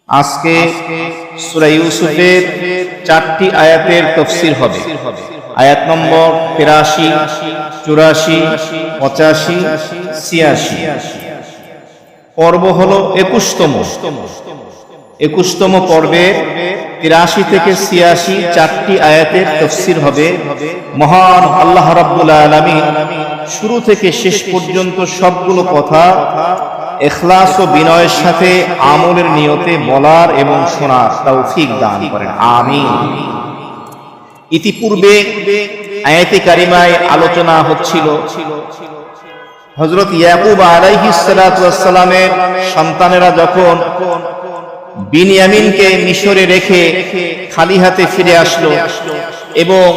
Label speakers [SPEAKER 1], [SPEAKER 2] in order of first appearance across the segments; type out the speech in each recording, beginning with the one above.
[SPEAKER 1] আজকে সূরা ইউসুফের 4টি আয়াতের তাফসীর হবে। আয়াত নম্বর 83, 84, 85, 86। পর্ব হলো 21তম পর্বের 83 থেকে 86 4টি আয়াতের তাফসীর হবে। মহান আল্লাহ রাব্বুল আলামিন শুরু থেকে শেষ পর্যন্ত সবগুলো কথা ইখলাস ও বিনয়ের সাথে আমলের নিয়তে বলার এবং শোনার তৌফিক দান করেন, আমিন। ইতিপূর্বে আয়াতে কারিমায় আলোচনা হচ্ছিল হযরত ইয়াকুব আলাইহিস সালাতু ওয়াস সালামের সন্তানেরা যখন বিনয়ামিনকে মিশরে রেখে খালি হাতে ফিরে আসলো এবং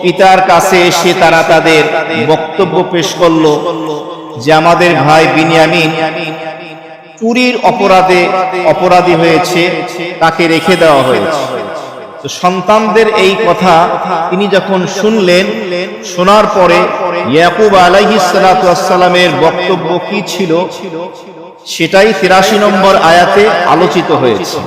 [SPEAKER 1] পিতার কাছে এসে তারা তাদের বক্তব্য পেশ করলো যে আমাদের ভাই বিনয়ামিন চুরির অপরাধী হয়েছে, তাকে রেখে দেওয়া হয়েছে। তো সন্তানদের এই কথা তিনি যখন শুনলেন, শোনার পরে ইয়াকুব আলাইহিস সালাতু ওয়াস সালামের বক্তব্য কি ছিল সেটাই 83 নম্বর আয়াতে আলোচিত হয়েছে।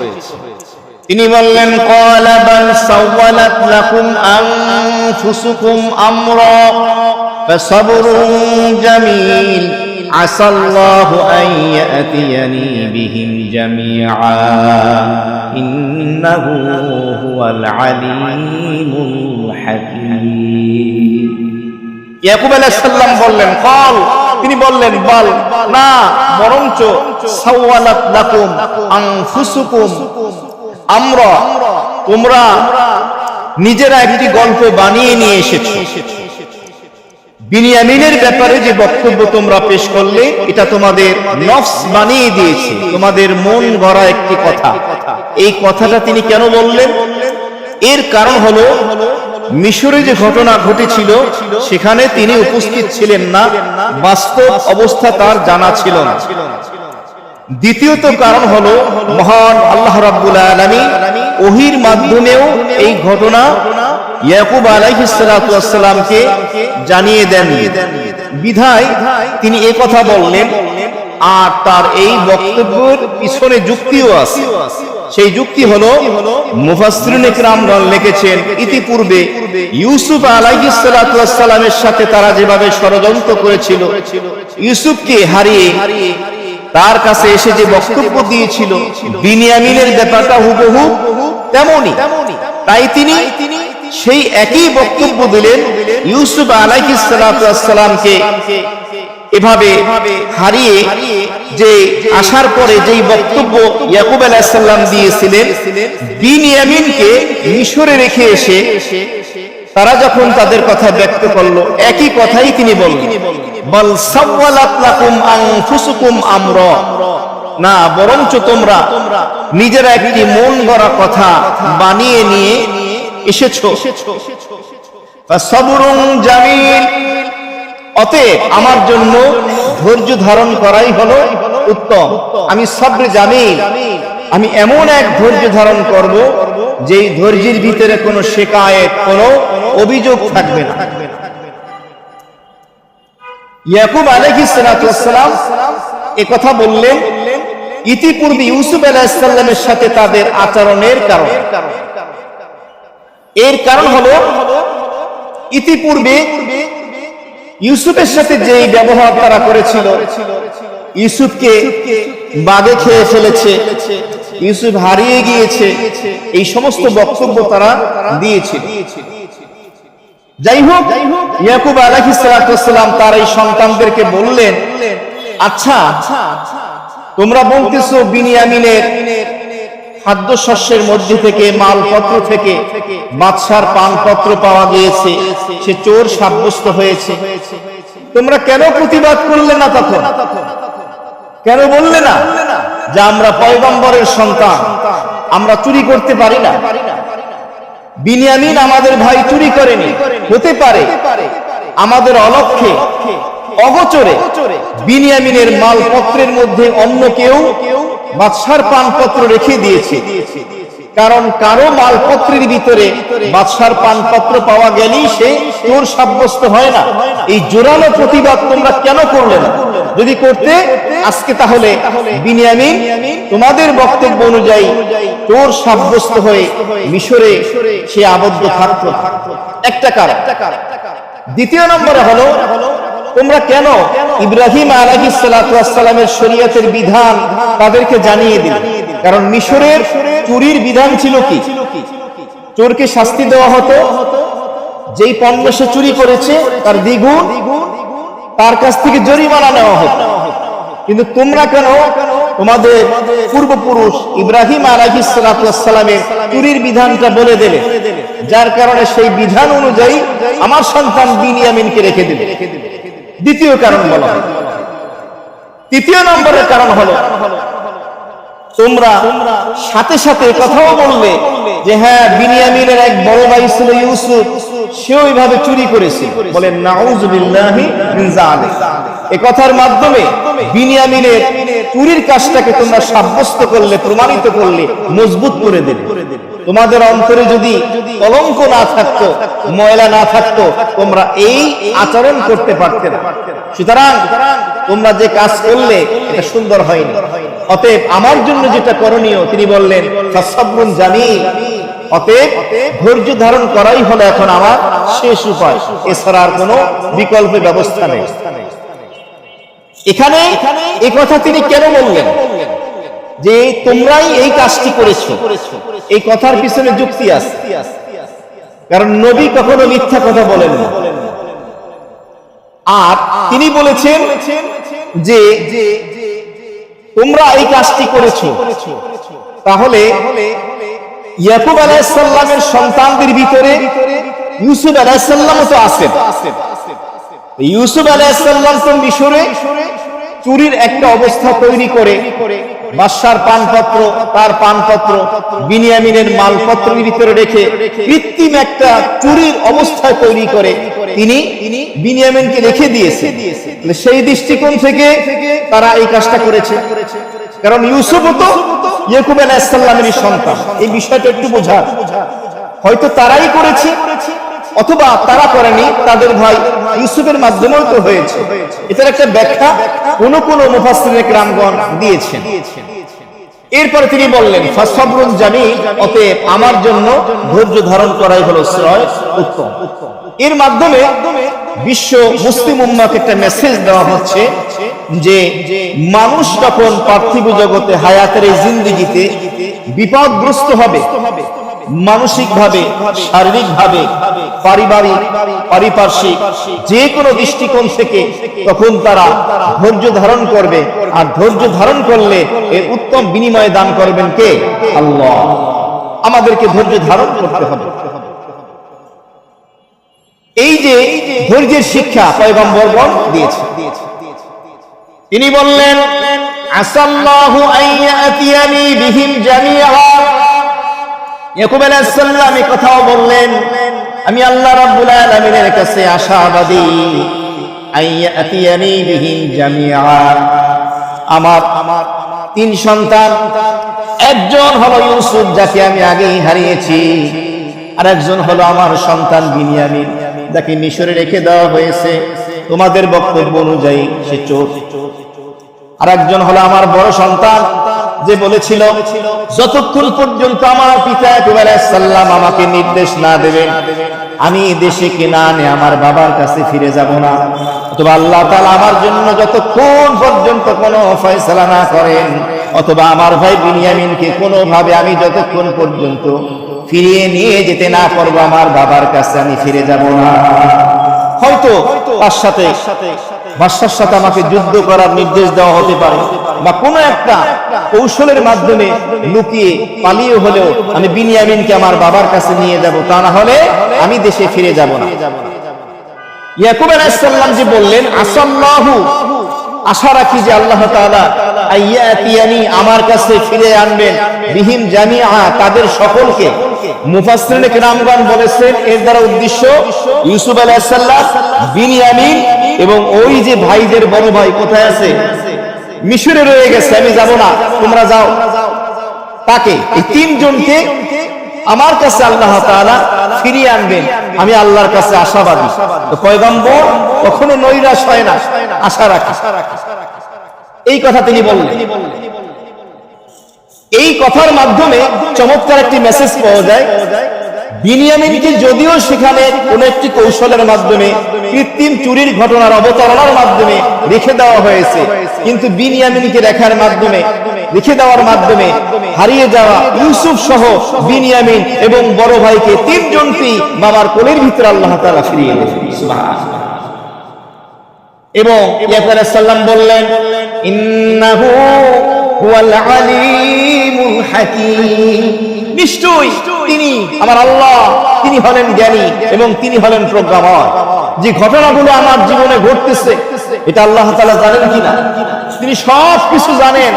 [SPEAKER 1] তিনি বললেন, ক্বালা বাল সাওয়ালাত লাকুম আনফুসুকুম আমরা ফাসাবরুন জামিল আসাল্লাহু আন ইয়াতিয়ানি বিহিম জামিআ ইন্নাহু হুয়াল আলিমুল হাকীম। ইয়াকুব আলাইহিস সালাম বললেন, ক্বাল, তিনি বললেন, বাল, না, বরঞ্চ সাওয়ালাত লাকুম আনফুসুকুম আমরা, তোমরা নিজেরা একটি গল্প বানিয়ে নিয়ে এসেছো। বিনয়ামিনের ব্যাপারে যে বক্তব্য তোমরা পেশ করলে এটা তোমাদের নফস বানিয়ে দিয়েছে, তোমাদের মন গড়া একটি কথা। এই কথাটা তিনি কেন বললেন? এর কারণ হলো মিশরে যে ঘটনা ঘটেছিল সেখানে তিনি উপস্থিত ছিলেন না, বাস্তব অবস্থা তার জানা ছিল না। দ্বিতীয়ত কারণ হলো মহান আল্লাহ রাব্বুল আলামিন ওহীর মাধ্যমেও এই ঘটনা ইয়াকুব আলাইহিস সালাতু ওয়াস সালামকে জানিয়ে দেন, বিধায় তিনি এই কথা বললেন। আর তার এই বক্তব্যের পিছনে যুক্তিও আছে। সেই যুক্তি হলো মুফাসসিরিনে কিরামগণ লিখেছেন, ইতিপূর্বে ইউসুফ আলাইহিস সালাতু ওয়াস সালামের সাথে তারা যেভাবে ষড়যন্ত্র করেছিল, ইউসুফকে হারিয়ে তার কাছে এসে যে বক্তব্য দিয়েছিল বিনয়ামিনের ব্যাপারটা হুবহু তেমনি। তাই তিনি সেই একই বক্তব্য দিলেন ইউসুফ আলাইহিস সালাতু ওয়াস সালামকে এভাবে হারিয়ে যে আসার পরে যেই বক্তব্য ইয়াকুব আলাইহিস সালাম দিয়েছিলেন, বিনয়ামিনকে মিশরে রেখে এসে তারা যখন তাদের কথা ব্যক্ত করলো, একই কথাই তিনি বললেন, বাল সাওয়ালাত লাকুম আনফুসুকুম আমরা, না, বরঞ্চ তোমরা নিজেরা একটি মন গড়া কথা বানিয়ে নিয়ে এসেছো। ফাসাবরুন জামিল, অতএব আমার জন্য ধৈর্য ধারণ করাই হলো উত্তম। আমি সবরে জামিল, আমি এমন এক ধৈর্য ধারণ করব যেই ধৈর্যের ভিতরে কোনো শিকায়েত, কোনো অভিযোগ থাকবে না। ইয়াকুব আলাইহিস সালাতু ওয়াস সালাম একথা বললেন ইতিপূর্বে ইউসুফ আলাইহিস সালামের সাথে তাদের আচরণের কারণে। এর কারণ হলো ইতিপূর্বে ইউসুফের সাথে যেই ব্যবহার তারা করেছিল, ইউসুফকে বাঘে খেয়ে ফেলেছে, ইউসুফ হারিয়ে গিয়েছে, এই সমস্ত বক্তব্য তারা দিয়েছিল। যাই হোক, ইয়াকুব আলাইহিস সালাতু ওয়াস সালাম তার এই সন্তানদেরকে বললেন, আচ্ছা, তোমরা বলতেছো বিনয়ামিনের খাদ্যশস্যের মধ্যে থেকে, মালপত্র থেকে বাদশার পানপত্র পাওয়া গিয়েছে, সে চোর সাব্যস্ত হয়েছে। তোমরা কেন প্রতিবাদ করলে না? তখন কেন বললে না যে আমরা পয়গম্বরের সন্তান, আমরা চুরি করতে পারি না? বিনয়ামিন আমাদের ভাই চুরি করেনি, হতে পারে আমাদের অলক্ষ্যে অগোচরে বিনয়ামিনের মালপত্রের মধ্যে অন্য কেউ বাদশার পানপত্র রেখে দিয়েছে। কারণ কারো মালপত্রের ভিতরে বাদশার পানপত্র পাওয়া গেলেই সে চোর সাব্যস্ত হয় না। এই জোরালো প্রতিবাদ তোমরা কেন করলে না? যদি করতে আজকে তাহলে বিনিয়ামিন তোমাদের বক্তব্য অনুযায়ী চোর সাব্যস্ত হয়ে মিশরে সে আবদ্ধ থাকত। একটা কারণ। দ্বিতীয় নম্বরে হলো তোমরা কেন ইব্রাহিম আলাইহিস সালাতু ওয়াস সালামের শরীয়তের বিধান তাদেরকে জানিয়ে দিলে? কারণ মিশরের চুরির বিধান ছিল কি? চোরকে শাস্তি দেওয়া হতো, যেই পণ্য সে চুরি করেছে তার দ্বিগুণ তার কাছ থেকে জরিমানা নেওয়া হতো। কিন্তু তোমরা কেন তোমাদের পূর্বপুরুষ ইব্রাহিম আলাইহিস সালাতু ওয়াস সালামের চুরির বিধানটা বলে দিলে, যার কারণে সেই বিধান অনুযায়ী আমার সন্তান বিনিয়ামিনকে রেখে দিলে? দ্বিতীয় কারণ বলা হয়। তৃতীয় নম্বরের কারণ হলো তোমরা সাথে সাথে কথাও বললে যে হ্যাঁ, বিনিয়ামিনের এক বড় ভাই ছিল ইউসুফ, সে ওইভাবে চুরি করেছে। বলেন নাউযুবিল্লাহি মিন যালিক। এই কথার মাধ্যমে বিনিয়ামিনের চুরির কাজটাকে তোমরা সাব্যস্ত করলে, প্রমাণিত করলে, মজবুত করে দিলে। তোমাদের অন্তরে যদি কলঙ্ক না থাকতো, ময়লা না থাকতো, তোমরা এই আচরণ করতে পারতে না। সুতরাং তোমরা যে কাজ করলে এটা সুন্দর হয়নি। অতএব আমার জন্য যেটা করণীয়, তিনি বললেন ফাসসাবরুন জামিল। অতএব ধৈর্য ধারণ করাই হলো এখন আমার শেষ উপায়, এছাড়া আর কোনো বিকল্প ব্যবস্থা নেই। এখানে এই কথা তিনি কেন বললেন যে তোমরাই এই কাজটি করেছো? এই কথার পিছনে যুক্তি আছে। কারণ নবী কখনো মিথ্যা কথা বলেন না। আর তিনি বলেছেন যে তোমরা এই কাজটি করেছো, তাহলে ইয়াকুব আলাইহিস সালামের সন্তানদের ভিতরে ইউসুফ আলাইহিস সালামও তো আছেন। ইউসুফ আলাইহিস সালাম তো মিশরে চুরির একটা অবস্থা তৈরি করে বাদশার পানপত্র, তার পানপত্র বিনিয়ামিনের মালপত্রের ভিতরে রেখে কৃত্রিম একটা চুরির অবস্থা তৈরি করে তিনি বিনিয়ামিনকে রেখে দিয়েছে। সেই দৃষ্টিকোণ থেকে তারা এই কাজটা করেছে। কারণ ইউসুফও তো ইয়াকুব আলাইহিস সালামেরই সন্তান। এই বিষয়টা একটু বোঝা। হয়তো তারাই করেছে অথবা তারা করেনি, তাদের ভাই ইউসুফের মাধ্যমেও তো হয়েছে। এটার একটা ব্যাখ্যা কোন কোন মুফাসসিরিনে কেরামগণ দিয়েছেন। এরপরে তিনি বললেন ফাসসাবরুন জামিল। অতএব আমার জন্য ধৈর্য ধারণ করাই হলো শ্রেয়, উত্তম। এর মাধ্যমে বিশ্ব মুসলিম উম্মাহকে একটা মেসেজ দেওয়া হচ্ছে যে মানুষ যখন পার্থিব জগতে হায়াতের এই জিন্দেগিতে বিপদগ্রস্ত হবে, মানসিক ভাবে, শারীরিক ভাবে, পারিবারিক, পারিপার্শ্বিক যে কোনো দৃষ্টিকোণ থেকে, তখন তারা ধৈর্য ধারণ করবে। আর ধৈর্য ধারণ করলে এর উত্তম বিনিময় দান করবেন কে? আল্লাহ। আমাদেরকে ধৈর্য ধারণ করতে হবে। এই যে ধৈর্যের শিক্ষা পয়গম্বরগণ দিয়েছে। তিনি বললেন আসাল্লাহু আইয়াতিয়ানি বিহিম জামিআ। ইয়াকুব আলাইহিস সালাম এই কথাও বললেন, আমি আল্লাহ রাব্বুল আলামিনের কাছে আশাবাদী, আইয়াতিয়ানি বিহিম জামিআ। আমার তিন সন্তান, একজন হলো ইউসুফ যাকে আমি আগেই হারিয়েছি, আর একজন হলো আমার সন্তান বিনিয়ামিন যাকে মিশরে রেখে দেওয়া হয়েছে তোমাদের বক্তব্য অনুযায়ী সে চোর। আর একজন হলো আমার বড় সন্তান যে বলেছিল যতক্ষণ পর্যন্ত আমার পিতা ইয়াকুব আলাইহিস সালাম আমাকে নির্দেশ না দেবেন আমি দেশে কেনানে আমার বাবার কাছে ফিরে যাব না, অথবা আল্লাহ তাআলা আমার জন্য যতক্ষণ পর্যন্ত কোনো ফয়সালা না করেন, অথবা আমার ভাই বিনিয়ামিনকে কোনোভাবে আমি যতক্ষণ পর্যন্ত ফিরিয়ে নিয়ে যেতে না পারবো আমার বাবার কাছে আমি ফিরে যাব না। হয়তো তার সাথে বাদশার সাথে আমাকে যুদ্ধ করার নির্দেশ দেওয়া হতে পারে, বা কোনো একটা কৌশলের মাধ্যমে লুকিয়ে পালিয়ে হলেও আমি বিনিয়ামিনকে আমার বাবার কাছে নিয়ে যাব, তা না হলে আমি দেশে ফিরে যাব না। ইয়াকুব আলাইহিস সালাম যে বললেন আসাল্লাহু, আশা রাখি যে আল্লাহ তাআলা আইয়াতিয়ানি আমার কাছে ফিরে আনবেন, বিহিম জামিআ তাদের সকলকে। মুফাসসিরিনে কেরামগণ বলেছেন এর দ্বারা উদ্দেশ্য ইউসুফ আলাইহিস সালাম, বিনিয়ামিন এবং ওই যে ভাইদের বড় ভাই কোথায় আছে? মিশরে রয়ে গেছে, আমি যাব না, তোমরা যাও। তাকে এই তিনজনকে আমার কাছে আল্লাহ তাআলা ফিরিয়ে আনবেন, আমি আল্লাহর কাছে আশাবাদী। তো পয়গম্বর কখনো নৈরাশ হয় না, আশা রাখে। এই কথা তিনি বললেন। এই কথার মাধ্যমে চমৎকার একটি মেসেজ পাওয়া যায়। বিনিয়ামিনকে যদিও সেখানে কোন একটি কৌশলের মাধ্যমে, কৃত্রিম চুরির ঘটনার অবতারণার মাধ্যমে রেখে দেওয়া হয়েছে, কিন্তু বিনিয়ামিনকে রেখে দেওয়ার মাধ্যমে হারিয়ে যাওয়া ইউসুফ সহ বিনিয়ামিন এবং বড় ভাইকে তিনজনকেই বাবার কোলের ভিতরে আল্লাহ তাআলা ফিরিয়ে এনেছেন। সুবহানাল্লাহ। এবং ইয়াকুব আলাইহিস সালাম বললেন, ইন্নাহু হুয়াল আলিমুল হাকীম, নিশ্চয়ই তিনি আমার আল্লাহ, তিনি হলেন জ্ঞানী এবং তিনি হলেন প্রজ্ঞাময়। যে ঘটনাগুলো আমার জীবনে ঘটতেছে এটা আল্লাহ তাআলা জানেন কিনা, তিনি সব কিছু জানেন,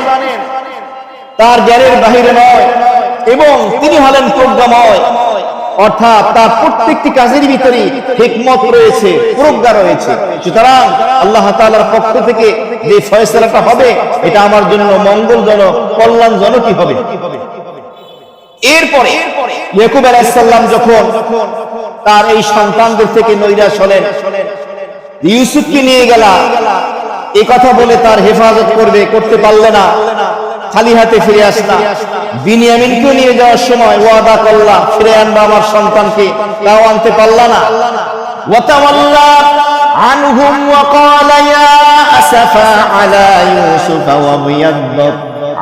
[SPEAKER 1] তার জ্ঞানের বাহিরে নয়, এবং তিনি হলেন প্রজ্ঞাময়, অর্থাৎ তার প্রত্যেকটি কাজের ভিতরে হিকমত রয়েছে, প্রজ্ঞা রয়েছে। সুতরাং আল্লাহ তাআলার পক্ষ থেকে যে ফয়সালাটা হবে এটা আমার জন্য মঙ্গলজনক, কল্যাণজনকই হবে। এরপরে ইয়াকুব আলাইহিস সালাম যখন তার এই সন্তানদের থেকে নৈরাশ হলেন, ইউসুফকে নিয়ে গেল, এই কথা বলে তার হেফাজত করতে পারলে না, খালি হাতে ফিরে আসলা। বিনিয়ামিনকে নিয়ে যাওয়ার সময় ওয়াদা করলা ফিরে আনবা আমার সন্তানকে, তাও আনতে পারলা না। ওয়াতাওয়াল্লা আনহুম ওয়া ক্বালা ইয়া আসাফা আলা ইউসুফ ওয়া বিয়াদ্দাত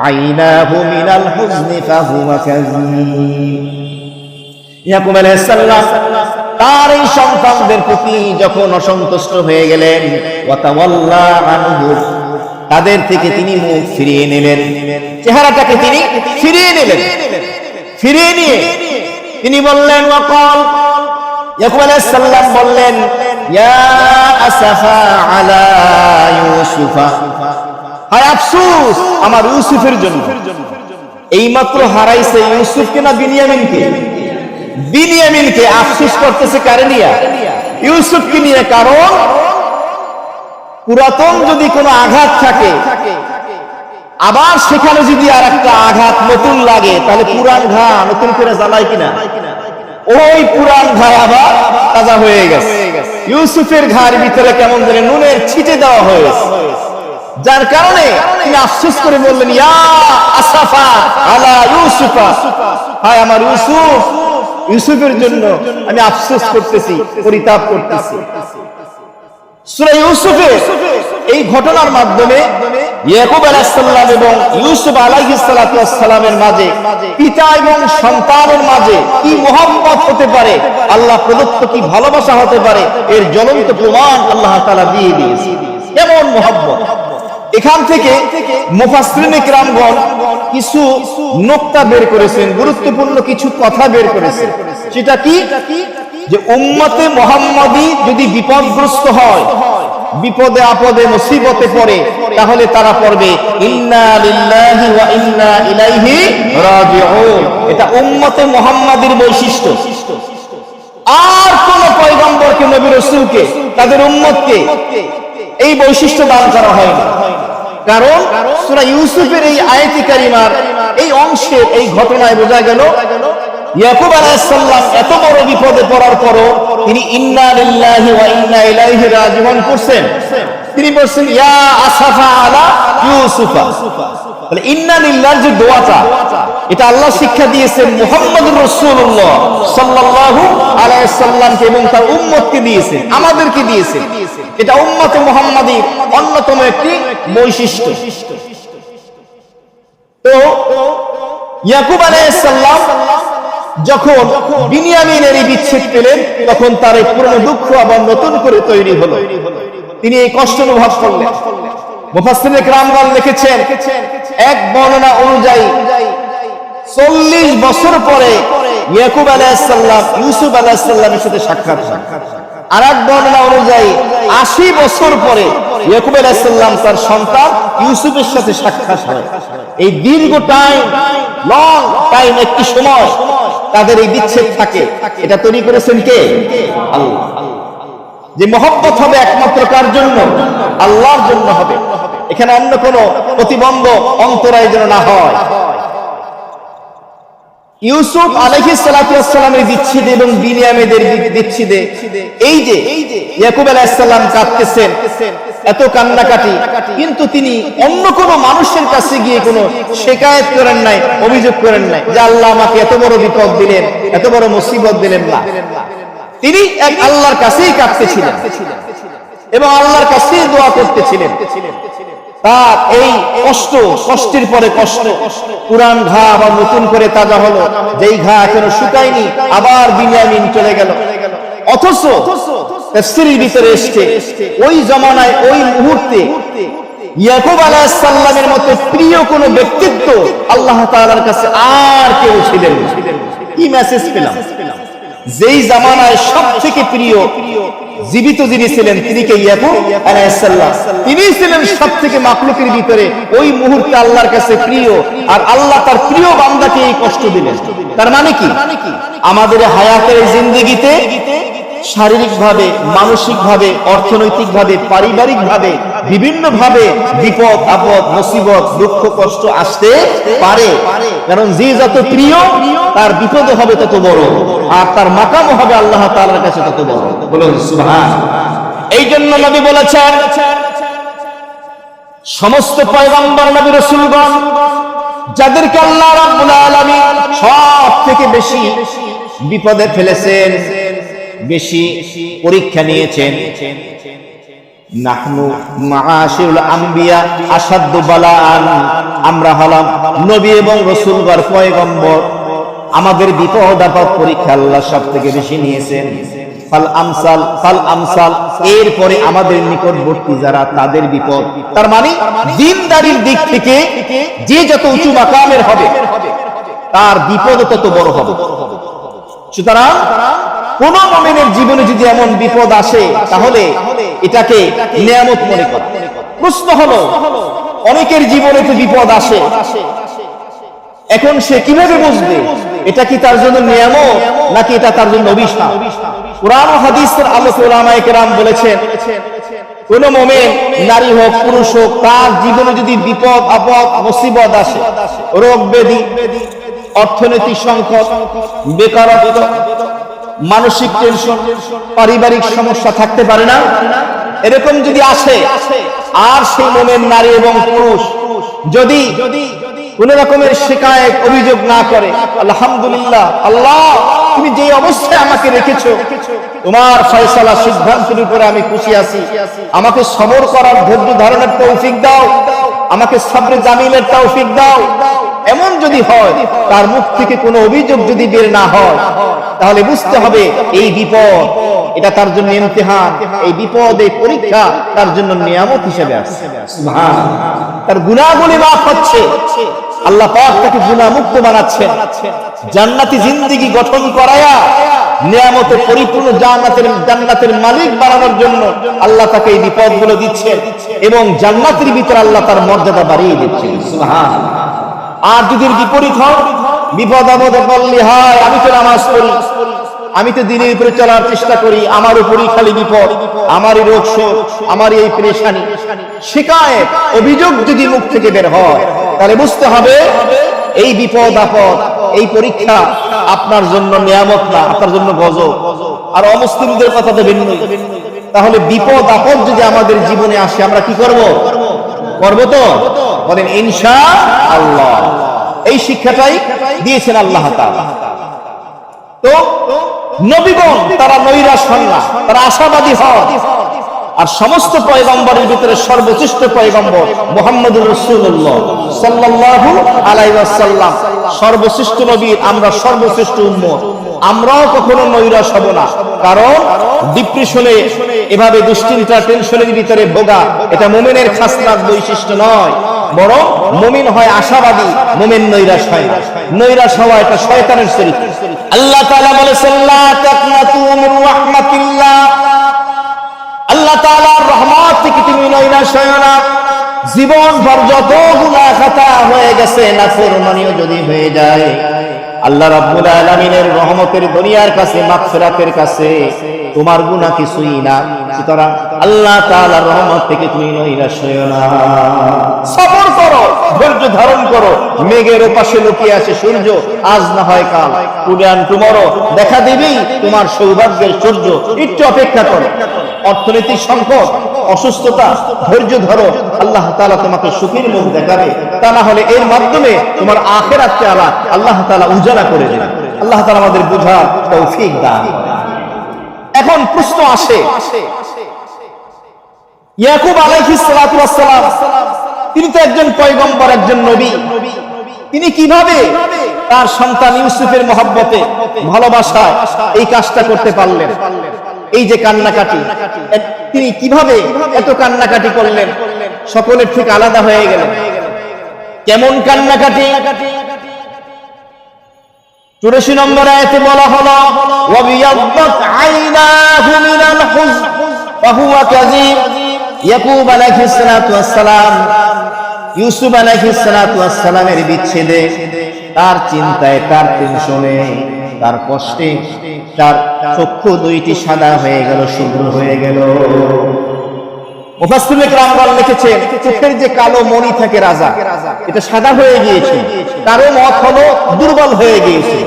[SPEAKER 1] আইনাহু মিনাল হুজনি ফাহুয়া কাযীম। ইয়াকুব আলাইহিস সালাম তার এই সন্তানদের প্রতি যখন অসন্তুষ্ট হয়ে গেলেন, ওয়াতাওয়াল্লা আনহুম, তাদের থেকে তিনি মুখ ফিরিয়ে নিলেন, চেহারাটাকে তিনি ফিরিয়ে নিলেন। ফিরিয়ে নিয়ে তিনি বললেন, ওয়াকাল, ইয়াকুব আলাইহিস সালাম বললেন, ইয়া আসাফা আলা ইউসুফা, হায় আফসোস আমার ইউসুফের জন্য। এইমাত্র হারাইছে ইউসুফকে না বিনিয়ামিনকে? বিনিয়ামিনকে। আফসোস করতেছে কারে নিয়ে? ইউসুফকে নিয়ে। কারণ পুরাতন যদি কোনো আঘাত থাকে, আবার সেখানে যদি আর একটা আঘাত নতুন লাগে, তাহলে পুরান ঘা নতুন করে জ্বালায় কিনা? ওই পুরান ঘা আবার তাজা হয়ে গেছে। ইউসুফের ঘাড় ভিতরে কেমন যেন নুনের ছিটে দেওয়া হয়েছে, যার কারণে তিনি আফসোস করে বললেন, ইয়া আসাফা আলা ইউসুফা, হায় আমার ইউসুফ, ইউসুফের জন্য আমি আফসোস করতেছি, পরিতাপ করতেছি। সূরা ইউসুফে এই ঘটনার মাধ্যমে ইয়াকুব আলাইহিস সালাম এবং ইউসুফ আলাইহিস সালাতু ওয়াস সালামের মাঝে, পিতা এবং সন্তানের মাঝে কি মহব্বত হতে পারে, আল্লাহ প্রদত্ত কি ভালোবাসা হতে পারে, এর জ্বলন্ত প্রমাণ আল্লাহ তাআলা দিয়ে দিয়েছেন। কেমন মহব্বত! এখান থেকে মুফাসসিরিনে কিরামগণ কিছু নোকতা বের করেছেন, গুরুত্বপূর্ণ কিছু কথা বের করেছেন। সেটা কি? যে উম্মতে মুহাম্মাদি যদি বিপদগ্রস্ত হয়, বিপদে আপদে মুসিবতে পড়ে, তাহলে তারা পড়বে ইন্না লিল্লাহি ওয়া ইন্না ইলাইহি রাজিউন। এটা উম্মতে মুহাম্মাদির বৈশিষ্ট্য। আর কোন পয়গম্বরকে, নবী রাসূলকে, তাদের উম্মতকে এই বৈশিষ্ট্য দান করা হয়নি। কারণ সূরা ইউসুফের এই আয়াতে কারিমার এই অংশের এই ঘটনায় বোঝা গেল ইয়াকুব আলাইহিস সালাম এত বড় বিপদে পড়ার পরও তিনি ইন্না লিল্লাহি ওয়া ইন্না ইলাইহি রাজিউন করছেন। তিনি বলছেন ইয়া আসাফা আলা ইউসুফা। তাহলে ইন্না লিল্লাহর যে দোয়াটা, এটা আল্লাহ শিক্ষা দিয়েছেন মুহাম্মদুর রাসূলুল্লাহ সাল্লাল্লাহু আলাইহি সাল্লামকে এবং তার উম্মতকে দিয়েছেন, আমাদেরকে দিয়েছেন। এটা উম্মতে মুহাম্মাদির অন্যতম একটি বৈশিষ্ট্য। তো ইয়াকুব আলাইহিস সালাম যখন বিনিয়ামিনের এই বিচ্ছেদ পেলেন, তখন তার এই পুরনো দুঃখ আবার নতুন করে তৈরি হলো। তিনি এই কষ্ট অনুভব করলেন। মুফাসসিরিনে কিরামগণ লিখেছেন, এক বর্ণনা অনুযায়ী 40 বছর পরে ইয়াকুব আলাইহিস সালাম ইউসুফ আলাইহিস সালামের সাথে সাক্ষাৎ হয়। আর এক বর্ণনা অনুযায়ী 80 বছর পরে ইয়াকুব আলাইহিস সালাম তার সন্তান ইউসুফের সাথে সাক্ষাৎ হয়। এই দীর্ঘ টাইম, লং টাইম, একটি সময় তাদের এই বিচ্ছেদ থাকে। এটা তৈরি করেছেন কে? আল্লাহ। যে মহব্বত হবে একমাত্র কার জন্য? আল্লাহর জন্য হবে। এখানে অন্য কোনো প্রতিবন্ধক অন্তরায় যেন না হয়। ইউসুফ আলাইহিস সালাতু ওয়াস সালামের বিচ্ছেদ এবং বিনিয়ামের বিচ্ছেদে এই যে ইয়াকুব আলাইহিস সালাম কাঁদতেছেন, এত কান্নাকাটি, কিন্তু তিনি অন্য কোন মানুষের কাছে গিয়ে কোনো শিকায়েত করেন নাই, অভিযোগ করেন নাই যে আল্লাহ আমাকে এত বড় বিপদ দিলেন, এত বড় মুসিবত দিলেন না। তিনি এক আল্লাহর কাছেই কাঁদতেছিলেন এবং আল্লাহর কাছেই দোয়া করতেছিলেন। তার এই কষ্টের পরে কষ্ট, পুরান ঘা আবার নতুন করে তাজা হলো, যেই ঘা এখনো শুকায়নি আবার বিনিয়ামিন চলে গেল। অথচ তাফসীরের ভিতরে এসেছে ওই জামানায় ওই মুহূর্তে ইয়াকুব আলাইহিস সালামের মতো প্রিয় কোন ব্যক্তিত্ব আল্লাহ তাআলার কাছে আর কেউ ছিলেন না। কি মেসেজ পেলাম? যেই জামানায় সবথেকে প্রিয় জীবিত যিনি ছিলেন তিনি কে? ইয়াকুব আলাইহিস সালাম। তিনি ছিলেন সবথেকে মাখলুকের ভিতরে ওই মুহূর্তে আল্লাহর কাছে প্রিয়, আর আল্লাহ তার প্রিয় বান্দাকে এই কষ্ট দিলেন। তার মানে কি? আমাদের হায়াতের জিন্দেগিতে শারীরিকভাবে, মানসিকভাবে, অর্থনৈতিকভাবে, পারিবারিকভাবে বিভিন্নভাবে বিপদ আপদ, মুসিবত, দুঃখ কষ্ট আসতে পারে। কারণ যে যত প্রিয় তার বিপদ হবে তত বড়, আর তার মাকাম হবে আল্লাহ তাআলার কাছে তত বড়। বলুন সুবহানাল্লাহ। এই জন্য নবী বলেছেন সমস্ত পয়গম্বর নবী রাসূলগণ যাদেরকে আল্লাহ রাব্বুল আলামিন সব থেকে বেশি বিপদে ফেলেছেন, বেশি পরীক্ষা নিয়েছেন, নাহনু মাআশিরুল আম্বিয়া আশাদ্দু বালাআন, আমরা হলাম নবী এবং রাসূলগণ পয়গম্বর, আমাদের বিপদ আপদ পরীক্ষা আল্লাহ সব থেকে বেশি নিয়েছেন। ফাল আমসাল, এরপরে আমাদের নিকটবর্তী যারা তাদের বিপদ। তার মানে দ্বীনদারির দিক থেকে যে যত উঁচু মাকামের হবে তার বিপদ তত বড় হবে। সুতরাং কোন মুমিনের জীবনে যদি এমন বিপদ আসে তাহলে এটাকে নিয়ামত মনে করা। প্রশ্ন হলো, অনেকের জীবনে তো বিপদ আসে, এখন সে কিভাবে বুঝবে এটা কি তার জন্য নিয়ামত নাকি এটা তার জন্য অভিশাপ? কুরআন ও হাদিসের আলোকে উলামায়ে কেরাম বলেছেন কোন মুমিন, নারী হোক পুরুষ হোক, তার জীবনে যদি বিপদ আপদ মুসিবত আসে, রোগ ব্যাধি, অর্থনৈতিক সংকট, বেকারত্ব, মানসিক টেনশন, পারিবারিক সমস্যা থাকতে পারে না? এরকম যদি আসে আর সেই মুমিন নারী এবং পুরুষ যদি কোন রকমের শিকায়েত অভিযোগ না করে, আলহামদুলিল্লাহ আল্লাহ তুমি যে অবস্থায় আমাকে রেখেছো, তোমার ফয়সালা সিদ্ধান্তের উপরে আমি খুশি আছি, আমাকে সবর করার, ধৈর্য ধারণের তৌফিক দাও, আমাকে সবরে জামিলের তৌফিক দাও, এমন যদি হয়, তার মুখ থেকে কোনো অভিযোগ যদি বের না হয়, তাহলে বুঝতে হবে এই বিপদ এটা তার জন্য ইমতিহান, এই বিপদ এই পরীক্ষা তার জন্য নিয়ামত হিসেবে আসছে। সুবহানাল্লাহ। তার গুনাহগুলি মাফ হচ্ছে, আল্লাহ পাক তাকে গুনাহ মুক্ত বানাচ্ছেন, জান্নাতি জিন্দেগি গঠন করায়া নিয়ামতে পরিপূর্ণ জান্নাতের মালিক বানানোর জন্য আল্লাহ তাকে এই বিপদগুলো দিচ্ছেন এবং জান্নাতের ভিতরে আল্লাহ তার মর্যাদা বাড়িয়ে দিচ্ছেন। সুবহানাল্লাহ। আর যদি বিপরীত হয়, বিপদ আপদে পড়লে হয় আমি তো নামাজ পড়ি, আমি তো দিনের উপরে চলার চেষ্টা করি, আমার উপরই খালি বিপদ, আমারই রোগ শোক, আমারই এই পেরেশানি, শিকায়েত অভিযোগ যদি মুখ থেকে বের হয়, তাহলে বুঝতে হবে এই বিপদ আপদ, এই পরীক্ষা আপনার জন্য নিয়ামত না, আপনার জন্য গজব। আর অমুসলিমদের কথা তো ভিন্ন। তাহলে বিপদ আপদ যদি আমাদের জীবনে আসে আমরা কি করব? করব তো? বলেন ইনশাআল্লাহ। এই শিক্ষাটাই দিয়েছেন আল্লাহ তাআলা। তো নবীগণ তারা নৈরাশ হন না, তারা আশাবাদী হন। আর সমস্ত পয়গম্বরের ভিতরে সর্বশ্রেষ্ঠ পয়গম্বর মুহাম্মদুর রাসূলুল্লাহ সাল্লাল্লাহু আলাইহি ওয়াসাল্লাম সর্বশ্রেষ্ঠ নবী, আমরা সর্বশ্রেষ্ঠ উম্মত। আমরাও কখনো নৈরাশ হব না, কারণ ডিপ্রেশনে এভাবে দুশ্চিন্তা টেনশনের ভিতরে ভোগা এটা মুমিনের খাসলাত বৈশিষ্ট্য নয়, বরং মুমিন হয় আশাবাদী, মুমিন নৈরাশ হয় না। নৈরাশ হওয়া এটা শয়তানের চরিত্র। আল্লাহ তাআলা বলেছেন লা তাকনাতু মির রাহমাতিল্লাহ, আল্লাহ তাআলার রহমত থেকে তুমি নৈরাশ হয়ো না। জীবন ভর যত গুনাহ খাতা হয়ে গেছে, নাফরমানিও যদি হয়ে যায়, আল্লাহ রাব্বুল আলামিনের রহমতের দুনিয়ার কাছে, মাগফিরাতের কাছে তোমার গুনাহ কিছুই না। সুতরাং আল্লাহ তাআলার রহমত থেকে তুমি নৈরাশ হয়ো না, সবর করো। ধৈর্য ধারণ করো, মেঘের ওপাশে লুকিয়ে আছে সূর্য, আজ না হয় কাল, টুডে অ্যান্ড টুমরো, দেখা দিবেই তোমার সৌভাগ্যের সূর্য, একটু অপেক্ষা করো। অর্থনৈতিক সংকট, অসুস্থতা, ধৈর্য ধরো, আল্লাহ তাআলা তোমাকে সুখের মুখ দেখাবে, তা না হলে এর মাধ্যমে তোমার আখিরাতকে আল্লাহ তাআলা উজালা করে দেবেন। আল্লাহ তাআলা আমাদের বুঝার তৌফিক দান করেন। এখন প্রশ্ন আসে, ইয়াকুব আলাইহিস সালাতু ওয়াস সালাম তিনি তো একজন পয়গম্বর, একজন নবী, তিনি কিভাবে তার সন্তান ইউসুফের মহব্বতে, ভালোবাসায় এই কাজটা করতে পারলেন? এই যে কান্নাকাটি, তিনি কিভাবে এত কান্নাকাটি করলেন? সকলের থেকে আলাদা হয়ে গেলেন। কেমন কান্নাকাটি? 84 নম্বর আয়াতে বলা হলো, ওয়াবিয়াদ্দাত আইনাহু মিনাল হুজন ওয়া হুয়া কাযীব। ইয়াকুব আলাইহিস সালাতু ওয়াস সালাম ইউসুফ আলাইহিস সালাতু ওয়াস সালামের বিচ্ছেদে, তার চিন্তায়, তার টেনশনে, তার কষ্টে তার চক্ষু দুইটি সাদা হয়ে গেল, শুভ্র হয়ে গেল। মুফাসসিরুল কিরাম লিখেছেন, চোখের যে কালো মণি থাকে রাজা, এটা সাদা হয়ে গিয়েছে। কারো মত হলো দুর্বল হয়ে গিয়েছে,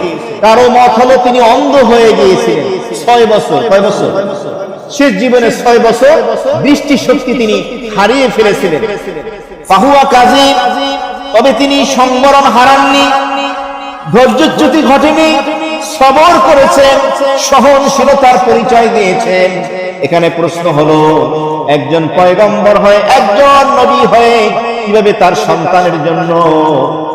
[SPEAKER 1] কারো মত হলো তিনি অন্ধ হয়ে গিয়েছিলেন 6 বছর। কয় বছর? শেষ জীবনে 6 বছর দৃষ্টি শক্তি তিনি হারিয়ে ফেলেছিলেন। ফাহুয়া কাযীব, তবে তিনি সংবরণ হারাননি, ধৈর্যচ্যুতি ঘটেনি, সবর করেছেন, সহনশীলতার পরিচয় দিয়েছেন। এখানে প্রশ্ন হলো, একজন পয়গম্বর হয়ে, একজন নবী হয়ে কিভাবে তার সন্তানের জন্য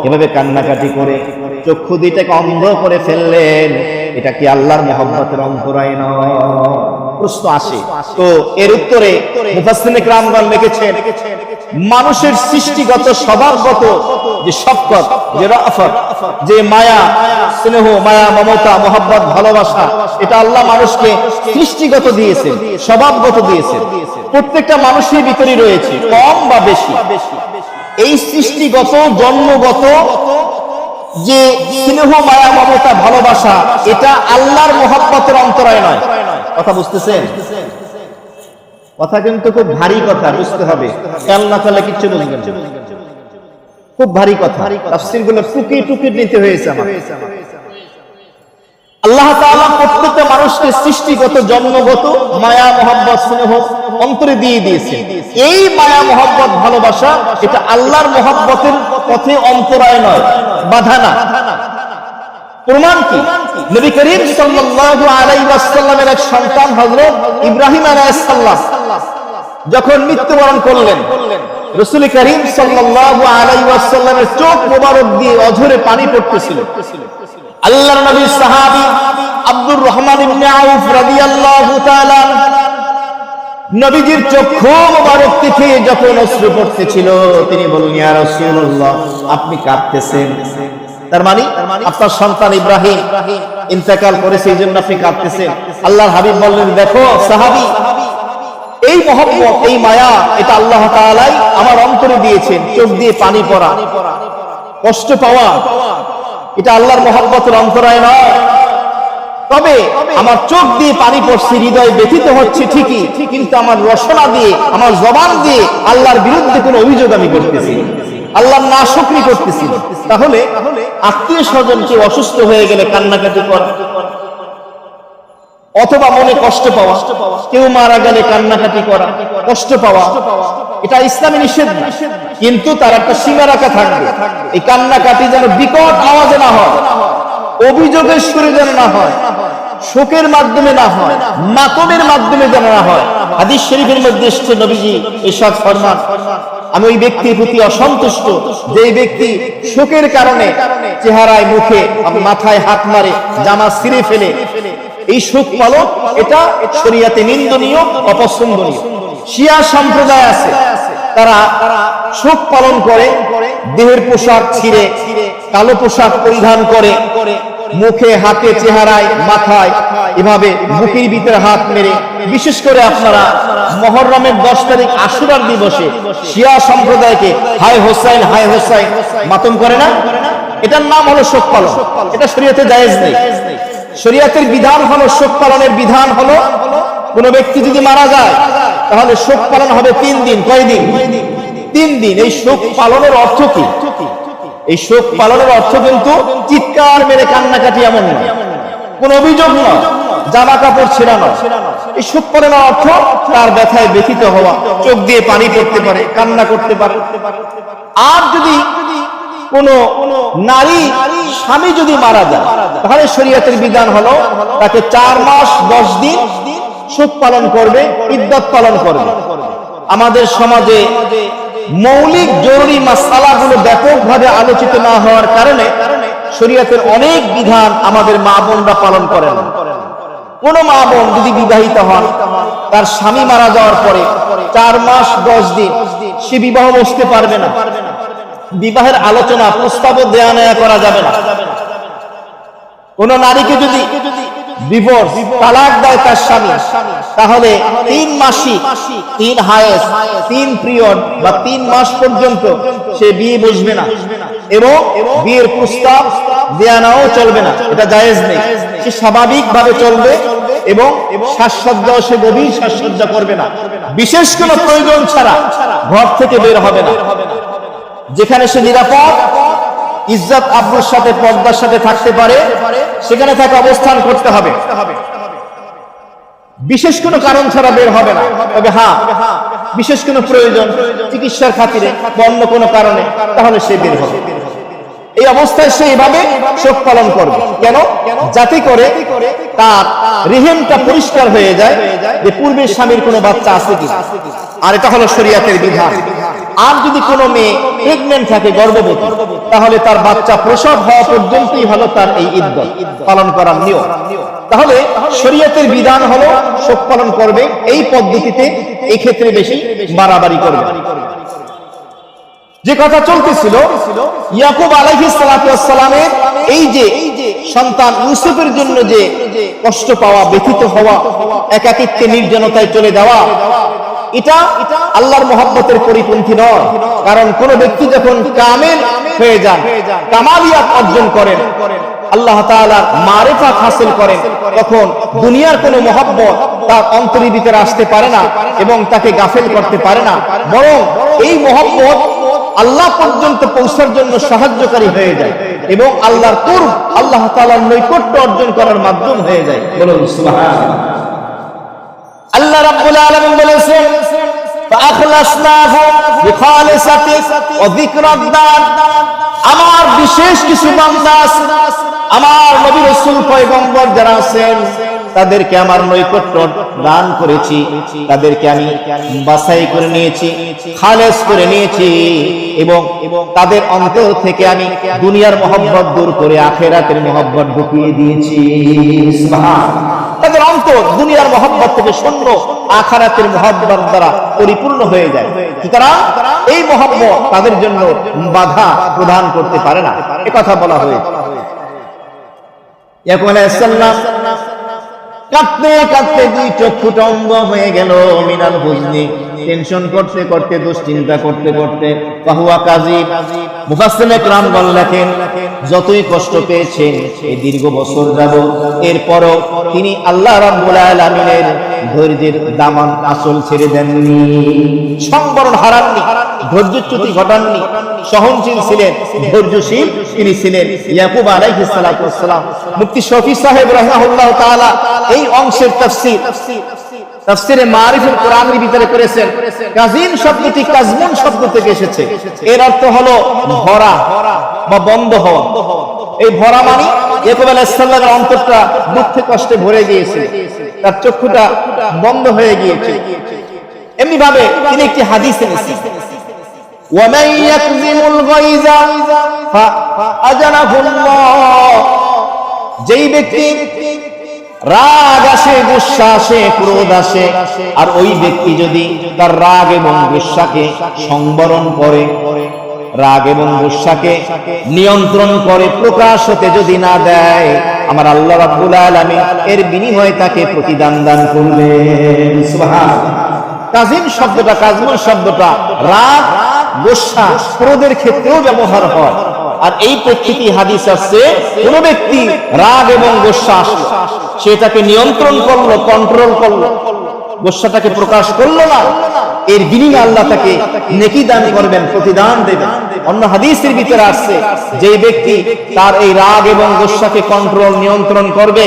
[SPEAKER 1] এভাবে কান্নাকাটি করে চক্ষু দুইটাকে অন্ধ করে ফেললেন? এটা কি আল্লাহর মহব্বতের অন্তরায় নয়? প্রশ্ন আসে। তো এর উত্তরে মুফাসসিরিনে কিরামগণ লিখেছেন, মানুষের সৃষ্টিগত স্বভাবগত যে শফকত, যে রাফত, যে মায়া, স্নেহ, মায়া, মমতা, মহব্বত, ভালোবাসা, এটা আল্লাহ মানুষকে সৃষ্টিগত দিয়েছেন, স্বভাবগত দিয়েছেন। প্রত্যেকটা মানুষের ভিতরে রয়েছে, কম বা বেশি। এই সৃষ্টিগত, জন্মগত যে স্নেহ, মায়া, মমতা, ভালোবাসা, এটা আল্লাহর মহব্বতের অন্তরায় নয়। কথা বুঝতেছেন? কথা কিন্তু খুব ভারী কথা, বুঝতে হবে। খেয়াল না করলে কিচ্ছু বুঝবেন না। খুব ভারী কথা, তাফসীরগুলো টুকি টুকি নিতে হয়েছে আমার। আল্লাহ তাআলা প্রত্যেকটা মানুষকে সৃষ্টিগত, জন্মগত মায়া, মহব্বত, স্নেহ অন্তরে দিয়ে দিয়েছেন। এই মায়া, মহব্বত, ভালোবাসা, এটা আল্লাহর মহব্বতের পথে অন্তরায় নয়, বাধা না। প্রমাণ কি? নবী করিম সাল্লাল্লাহু আলাইহি ওয়াসাল্লামের এক সন্তান হযরত ইব্রাহিম আলাইহিস সালাম যখন মৃত্যুবরণ করলেন, রাসূল করিম সাল্লাল্লাহু আলাইহি ওয়াসাল্লামের চোখ মোবারক দিয়ে অঝরে পানি পড়তেছিল। আল্লাহর নবীর সাহাবী আব্দুর রহমান ইবনে আউফ রাদিয়াল্লাহু তাআলা নবীজির চক্ষু মোবারক থেকে যখন অশ্রু পড়তেছিল, তিনি বললেন, ইয়া রাসূলুল্লাহ, আপনি কাঁদতেছেন, তার মানে আপনার সন্তান ইব্রাহিম ইন্তেকাল করেছে, এই জন্য আপনি কাঁদতেছেন। আল্লাহর হাবিব বললেন, দেখো সাহাবী, এই মহব্বত, এই মায়া, এটা আল্লাহ তাআলাই আমার অন্তরে দিয়েছেন। চোখ দিয়ে পানি পড়া, কষ্ট পাওয়া, এটা আল্লাহর মহব্বতের অন্তরায় নয়। তবে আমার চোখ দিয়ে পানি পড়ছে, হৃদয় ব্যথিত হচ্ছে ঠিকই, কিন্তু আমার রসনা দিয়ে, আমার জবান দিয়ে আল্লাহর বিরুদ্ধে কোনো অভিযোগ আমি করতেছি, আল্লাহর নাশুকরি করতেছি। তাহলে আত্মীয় স্বজন কেউ অসুস্থ হয়ে গেলে কান্নাকাটি করা, অথবা মনে কষ্ট পাওয়া, কেউ মারা গেলে কান্নাকাটি করা, কষ্ট পাওয়া, এটা ইসলামে নিষেধ না, কিন্তু তার একটা সীমা রাখা থাকবে। এই কান্নাকাটি যেন বিকট আওয়াজে না হয়, অভিযোগের সুরে যেন না হয়, শোকের মাধ্যমে না হয়, মাতমের মাধ্যমে যেন না হয়। হাদিস শরীফের মধ্যে এসেছে, নবীজি ইরশাদ ফরমান, আমি ওই ব্যক্তির প্রতি অসন্তুষ্ট যে ব্যক্তি শোকের কারণে চেহারায়, মুখে, মাথায় হাত মারে, জামা ছিঁড়ে ফেলে। এই শোক পালন, এটা শরীয়তে নিন্দনীয়, অপছন্দনীয়। শিয়া সম্প্রদায় আছে, তারা শোক পালন করে, দেহের পোশাক ছিঁড়ে কালো পোশাক পরিধান করে, মুখে, হাতে, চেহারায়, মাথায় এভাবে বুকের ভিতরে হাত মেরে। বিশেষ করে আপনারা মুহররমের 10 তারিখ আশুরার দিবসে শিয়া সম্প্রদায়কে হায় হোসাইন, হায় হোসাইন মাতম করে না? এটার নাম হলো শোক পালন। এটা শরীয়তে জায়েজ নেই। শরীয়তের বিধান হলো, শোক পালনের বিধান হলো, কোন ব্যক্তি যদি মারা যায় তাহলে শোক পালন হবে 3 দিন। কয় দিন? 3 দিন। এই শোক পালনের অর্থ কি? এই শোক পালনের অর্থ কিন্তু চিৎকার মেরে কান্নাকাটি এমন নয়, কোন অভিযোগ নয়, জামা কাপড় ছেঁড়া নয়। এই শোক পালনের অর্থ তার ব্যথায় ব্যথিত হওয়া, চোখ দিয়ে পানি পড়তে পারে, কান্না করতে পারে। আর যদি কোন নারী স্বামী যদি মারা যায়, তাহলে শরীয়তের বিধান হলো তাকে 4 মাস 10 দিন শোক পালন করবে, ইদ্দত পালন করবে। আমাদের সমাজে মৌলিক জরুরি মাসআলাগুলো ব্যাপকভাবে আলোচিত না হওয়ার কারণে শরীয়তের অনেক বিধান আমাদের মা বোনরা পালন করেন না। কোন মা বোন যদি বিবাহিত হন, তার স্বামী মারা যাওয়ার পরে 4 মাস 10 দিন সে বিবাহ বসতে পারবে না, বিবাহের আলোচনা প্রস্তাবও দেয়া নেয়া করা যাবে না। কোন নারীকে যদি ডিভোর্স তালাক দেয় তার স্বামী, তাহলে 3 মাসিক, 3 হায়েস, 3 পিরিয়ড বা 3 মাস পর্যন্ত সে বিয়ে বসবে না এবং বিয়ের প্রস্তাব দেয়া নাও চলবে না, এটা জায়েজ নেই। সে স্বাভাবিকভাবে চলবে এবং শ্বাসসজ্জা, সে গভীর শ্বাসসজ্জা করবে না, বিশেষ কোনো প্রয়োজন ছাড়া ঘর থেকে বের হবে না। যেখানে সে নিরাপদ, ইজ্জত আব্রুর সাথে, পর্দার সাথে থাকতে পারে, সেখানে তাকে অবস্থান করতে হবে। বিশেষ কোনো কারণ ছাড়া বের হবে না। তবে হ্যাঁ, বিশেষ কোনো প্রয়োজন, চিকিৎসার খাতিরে বা অন্য কোনো কারণে, তাহলে সে বের হবে। এই অবস্থায় সে এভাবে শোক পালন করবে। কেন? যাতে করে তার রেহেমটা পরিষ্কার হয়ে যায় যে পূর্বের স্বামীর কোনো বাচ্চা আছে কি। আর এটা হলো শরীয়তের বিধান। আর যদি কোনো মেয়ে প্রেগন্যান্ট থাকে, গর্ভবতী, তাহলে তার বাচ্চা প্রসব হওয়া পর্যন্তই হলো তার এই ইদ্দত পালন করার নিয়ম। তাহলে শরীয়তের বিধান হলো শোক পালন করবে এই পদ্ধতিতে, এই ক্ষেত্রে বেশি বাড়াবাড়ি করবে। যে কথা চলতেছিল, ইয়াকুব আলাইহিস সালাতু ওয়াস সালামের এই যে সন্তান ইউসুফের জন্য যে কষ্ট পাওয়া, ব্যথিত হওয়া, একাকিত্বে নির্জনতায় চলে যাওয়া, এটা আল্লাহর মহব্বতের পরিপন্থী নয়। কারণ কোন ব্যক্তি যখন কামেল হয়ে যান, কামালিয়াত অর্জন করেন, আল্লাহ তাআলার মারিফাত হাসিল করেন, তখন দুনিয়ার কোনো মহব্বত তার অন্তরের ভিতরে আসতে পারে না এবং তাকে গাফেল করতে পারে না, বরং এই মহব্বত আল্লাহ পর্যন্ত পৌঁছার জন্য সাহায্যকারী হয়ে যায় এবং আল্লাহর কুরব, আল্লাহ তাআলার নৈকট্য অর্জন করার মাধ্যম হয়ে যায়। বলুন সুবহানাল্লাহ। আল্লাহ রাব্বুল আলামিন বলেছেন, ফাআখলাসনাহু বিখালিসাতি ওয়া যিকরাদ-দার। আমার বিশেষ কিছু বান্দা আছে, আমার নবী রাসূল পয়গম্বর যারা আছেন, তাদেরকে আমার নৈকট্য দান করেছি, তাদেরকে আমি বাছাই করে নিয়েছি, খালেস করে নিয়েছি এবং তাদের অন্তর থেকে আমি দুনিয়ার মহব্বত দূর করে আখিরাতের মহব্বত ঢুকিয়ে দিয়েছি। সুবহানাল্লাহ। তাদের অন্তর দুনিয়ার মহব্বত থেকে শূন্য, আখিরাতের মহব্বত দ্বারা পরিপূর্ণ হয়ে যায়। সুতরাং এই মহব্বত তাদের জন্য বাধা প্রদান করতে পারে না, এ কথা বলা হয়েছে। ইয়াকুব আলাইহিস সালাম কাঁদতে কাঁদতে 2 চক্ষুটা অন্ধ হয়ে গেল। মিনাল হুজনি, টেনশন করতে করতে, দুশ্চিন্তা করতে করতে। ফাহুয়া কাযীব। মুফাসসিরিনে কেরাম লেখেন, যতই কষ্ট পেয়েছেন এই দীর্ঘ বছর যাবত, এরপরও তিনি আল্লাহ রাব্বুল আলামিনের ধৈর্যের দামান আসল ছেড়ে দেননি, সংবরণ হারাননি, ধৈর্যচ্যুতি ঘটাননি, সহনশীল ছিলেন, ধৈর্যশীল তিনি ছিলেন। ইয়াকুব আলাইহিস সালাতু ওয়াস সালাম। মুফতি শফি সাহেব রাহিমাহুল্লাহ তাআলা এই অংশের তাফসীর তাফসীরে মারিফুল কোরআনের ভিতরে করেছেন, কাজিন শব্দটি কাজমুন শব্দ থেকে এসেছে। এর অর্থ হলো ভরা বা বন্ধ হওয়া। এই ভরা মানে ইয়াকুব আলাইহিস সালামের অন্তরটা দুঃখে কষ্টে ভরে গিয়েছে, তার চক্ষুটা বন্ধ হয়ে গিয়েছে। এমনি ভাবে তিনি একটি হাদিস এনেছেন, ওয়ামান ইয়াকযিমুল গায়যা ফাআজরাহুল্লাহ। যেই ব্যক্তি রাগ আসে, গুসা আসে, ক্রোধ আসে, আর ওই ব্যক্তি যদি তার রাগ এবং গুসাকে সংবরণ করে, রাগ এবং গুসাকে নিয়ন্ত্রণ করে, প্রকাশ হতে যদি না দেয়, আমার আল্লাহ রাব্বুল আলামিন এর বিনিময়ে তাকে প্রতিদান দান করবেন। সুবহানাল্লাহ। কাজিম শব্দটা, কাজমুন শব্দটা রাগ, গুসা, ক্রোধের ক্ষেত্রেও ব্যবহার হয়। আর এই প্রেক্ষিতে হাদিস আছে, কোন ব্যক্তি রাগ এবং গোসা আসলো, সেটাকে নিয়ন্ত্রণ করলো, কন্ট্রোল করলো, গোস্বাটাকে প্রকাশ করলো না, এর বিনিময়ে আল্লাহ তাকে নেকি দান করবেন, প্রতিদান দেবেন। অন্য হাদিসের ভিতরে আসছে যে ব্যক্তি তার এই রাগ এবং গোস্বাকে কন্ট্রোল নিয়ন্ত্রণ করবে,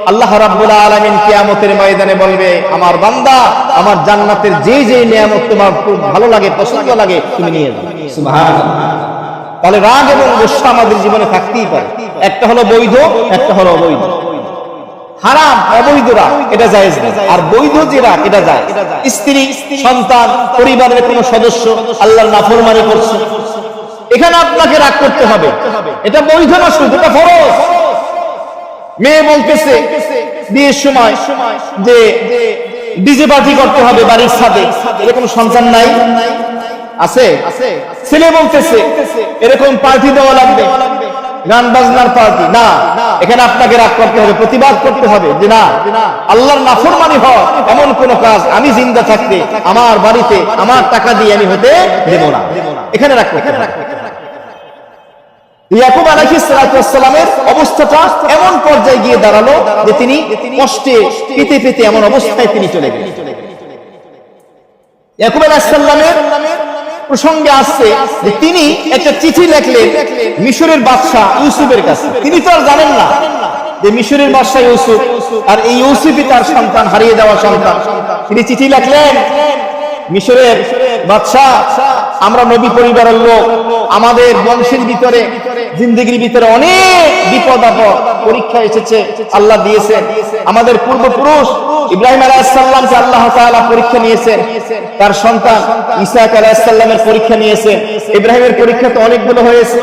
[SPEAKER 1] আল্লাহ রাব্বুল আলামিন কিয়ামতের ময়দানে বলবে, আমার বান্দা, আমার জান্নাতের যে যে নিয়ামত তোমার খুব ভালো লাগে, পছন্দ লাগে, তুমি নিয়ে যাও। সুবহানাল্লাহ। তাহলে রাগ এবং গোস্বা আমাদের জীবনে থাকতেই পারে। একটা হলো বৈধ, একটা হলো অবৈধ। হারাম অবৈধ রাগ এটা জায়েজ না, আর বৈধ যে রাগ এটা জায়েজ। স্ত্রী, সন্তান, পরিবারের কোনো সদস্য আল্লাহর নাফরমানি করছে, এখানে আপনাকে রাগ করতে হবে, এটা বৈধ না, শুধু এটা ফরজ। মেয়ে বলতেছে বিয়ের সময় যে ডিজে পার্টি করতে হবে বাড়ির ছাদে, এরকম সন্তান নাই আছে? ছেলে বলতেছে এরকম পার্টি দেওয়া লাগবে, গান বাজনার পার্টি না, এখানে আপনাকে রাগ করতে হবে, প্রতিবাদ করতে হবে যে না, আল্লাহর নাফরমানি হয় এমন কোন কাজ আমি জিন্দা থাকতে আমার বাড়িতে আমার টাকা দিয়ে আমি হতে দেব না, এখানে রাগ করতে হবে। ইয়াকুব আলাইহিস সালামের অবস্থাটা এমন পর্যায়ে গিয়ে দাঁড়ালো যে তিনি কষ্টে পেতে পেতে এমন অবস্থায় তিনি চলে গেলেন। ইয়াকুব আলাইহিস সালামের প্রসঙ্গে আসছে যে তিনি একটা চিঠি লিখলেন মিশরের বাদশা ইউসুফের কাছে। তিনি তো আর জানেন না যে মিশরের বাদশা ইউসুফ, আর এই ইউসুফই তার সন্তান, হারিয়ে যাওয়া সন্তান। তিনি চিঠি লিখলেন, মিশরের বাদশা, আমরা নবী পরিবারের লোক, আমাদের বংশের ভিতরে জিন্দেগির ভিতরে অনেক বিপদ আপদ পরীক্ষা এসেছে, আল্লাহ দিয়েছেন। আমাদের পূর্বপুরুষ ইব্রাহিম আলাইহিস সালামকে আল্লাহ তাআলা পরীক্ষা নিয়েছেন, তার সন্তান ইসহাক আলাইহিস সালামের পরীক্ষা নিয়েছেন। ইব্রাহিমের পরীক্ষা তো অনেকগুলো হয়েছে,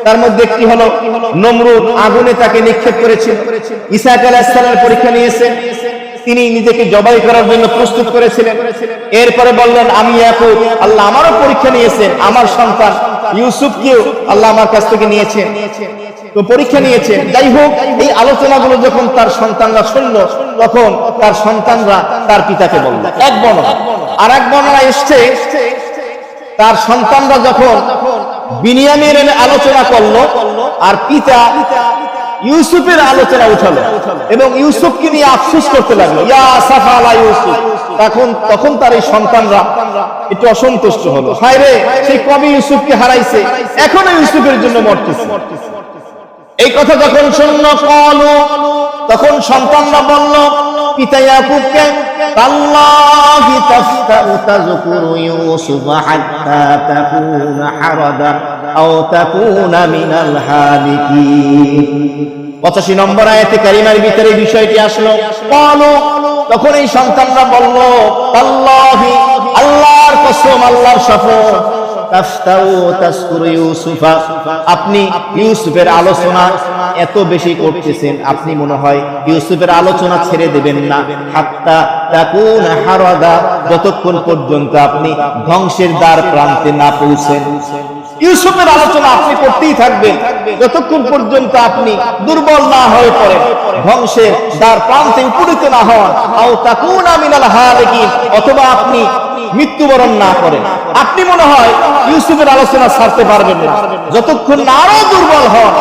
[SPEAKER 1] তার মধ্যে একটি হলো নমরুদ আগুনে তাকে নিক্ষেপ করেছিল। ইসহাক আলাইহিস সালামের পরীক্ষা নিয়েছেন, তিনি নিজেকে জবাই করার জন্য প্রস্তুত করেছিলেন। এরপরে বললেন আমি ইয়াকুব, আল্লাহ আমারও পরীক্ষা নিয়েছেন, আমার সন্তান ইউসুফকেও আল্লাহ আমার কাছ থেকে নিয়েছেন, তো পরীক্ষা নিয়েছেন। যাই হোক, এই আলোচনাগুলো যখন তার সন্তানরা শুনলো, তখন তার সন্তানরা তার পিতাকে বলল এক বর্ণনা। আর এক বর্ণনা এসছে তার সন্তানরা যখন বিনিয়ামের আলোচনা করলো আর পিতা ইউসুফের আলোচনা উঠালো এবং ইউসুফকে নিয়ে আফসোস করতে লাগলো, ইয়া আসাফা আলা ইউসুফ। তখন তার এই সন্তানরা একটু অসন্তুষ্ট হলো, হায় রে, সেই কবি ইউসুফকে হারাইছে, এখনো ইউসুফের জন্য মরতেছে। এই কথা যখন শুনলো কলু, তখন সন্তানরা বলল পিতা ইয়াকুবকে, তাল্লাহি তাফতাউ তাযকুরু ইউসুফ হাত্তা তাকুনা হারাদান আও তাকুনা মিনাল হালিকিন। 85 নম্বর আয়াতে কারিমার ভিতরে বিষয়টি আসলো। কলু, তখন এই সন্তানরা বলল, তাল্লাহি, আল্লাহর কসম, আল্লাহর শপথ, তাফতাউ তাযকুরু ইউসুফা, আপনি ইউসুফের আলোচনা এত বেশি করতেছেন, আপনি মনে হয় ইউসুফের আলোচনা ছেড়ে দেবেন না, হাত্তা তাকুনা হারাদা, যতক্ষণ পর্যন্ত আপনি ধ্বংসের দ্বার প্রান্তে না পৌঁছেন। ইউসুফের আলোচনা আপনি করতেই থাকবেন যতক্ষণ পর্যন্ত আপনি দুর্বল না হয়ে পড়েন, ধ্বংসের দ্বার প্রান্তে উপনীত না হন, আও তাকুনা মিনাল হালিকিন, অথবা আপনি মৃত্যুবরণ না করেন। আপনি মনে হয় ইউসুফের আলোচনা ছাড়তে পারবেন না যতক্ষণ না আরো দুর্বল হন,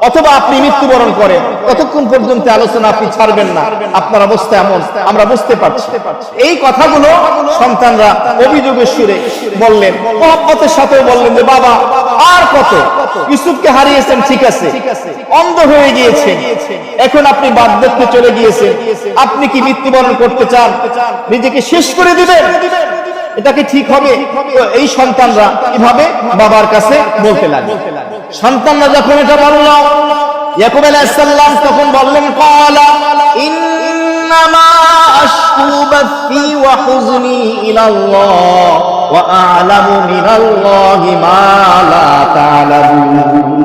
[SPEAKER 1] অথবা আপনি মৃত্যুবরণ করেন, ততক্ষণ পর্যন্ত আলোচনা আপনি ছাড়বেন না। আপনার অবস্থা এমন আমরা বুঝতে পারছি। এই কথাগুলো সন্তানরা অভিযোগের সুরে বললেন, মহব্বতের সাথে বললেন যে বাবা আর কত, ইউসুফকে হারিয়েছেন ঠিক আছে, অন্ধ হয়ে গিয়েছেন, এখন আপনি বার্ধক্যে চলে গিয়েছেন, আপনি কি মৃত্যুবরণ করতে চান, নিজেকে শেষ করে দিবেন, এটা কি ঠিক হবে? এই সন্তানরা কিভাবে বাবার কাছে বলতে লাগলো। সন্তানরা যখন এটা বলল, ইয়াকুব আলাইহিস সালাম তখন বললেন, ক্বালা ইন্নামা আশকু বাথি ওয়া হুজনি ইলাল্লাহ ওয়া আ'লামু মিনাল্লাহি মা লা তা'লামুন।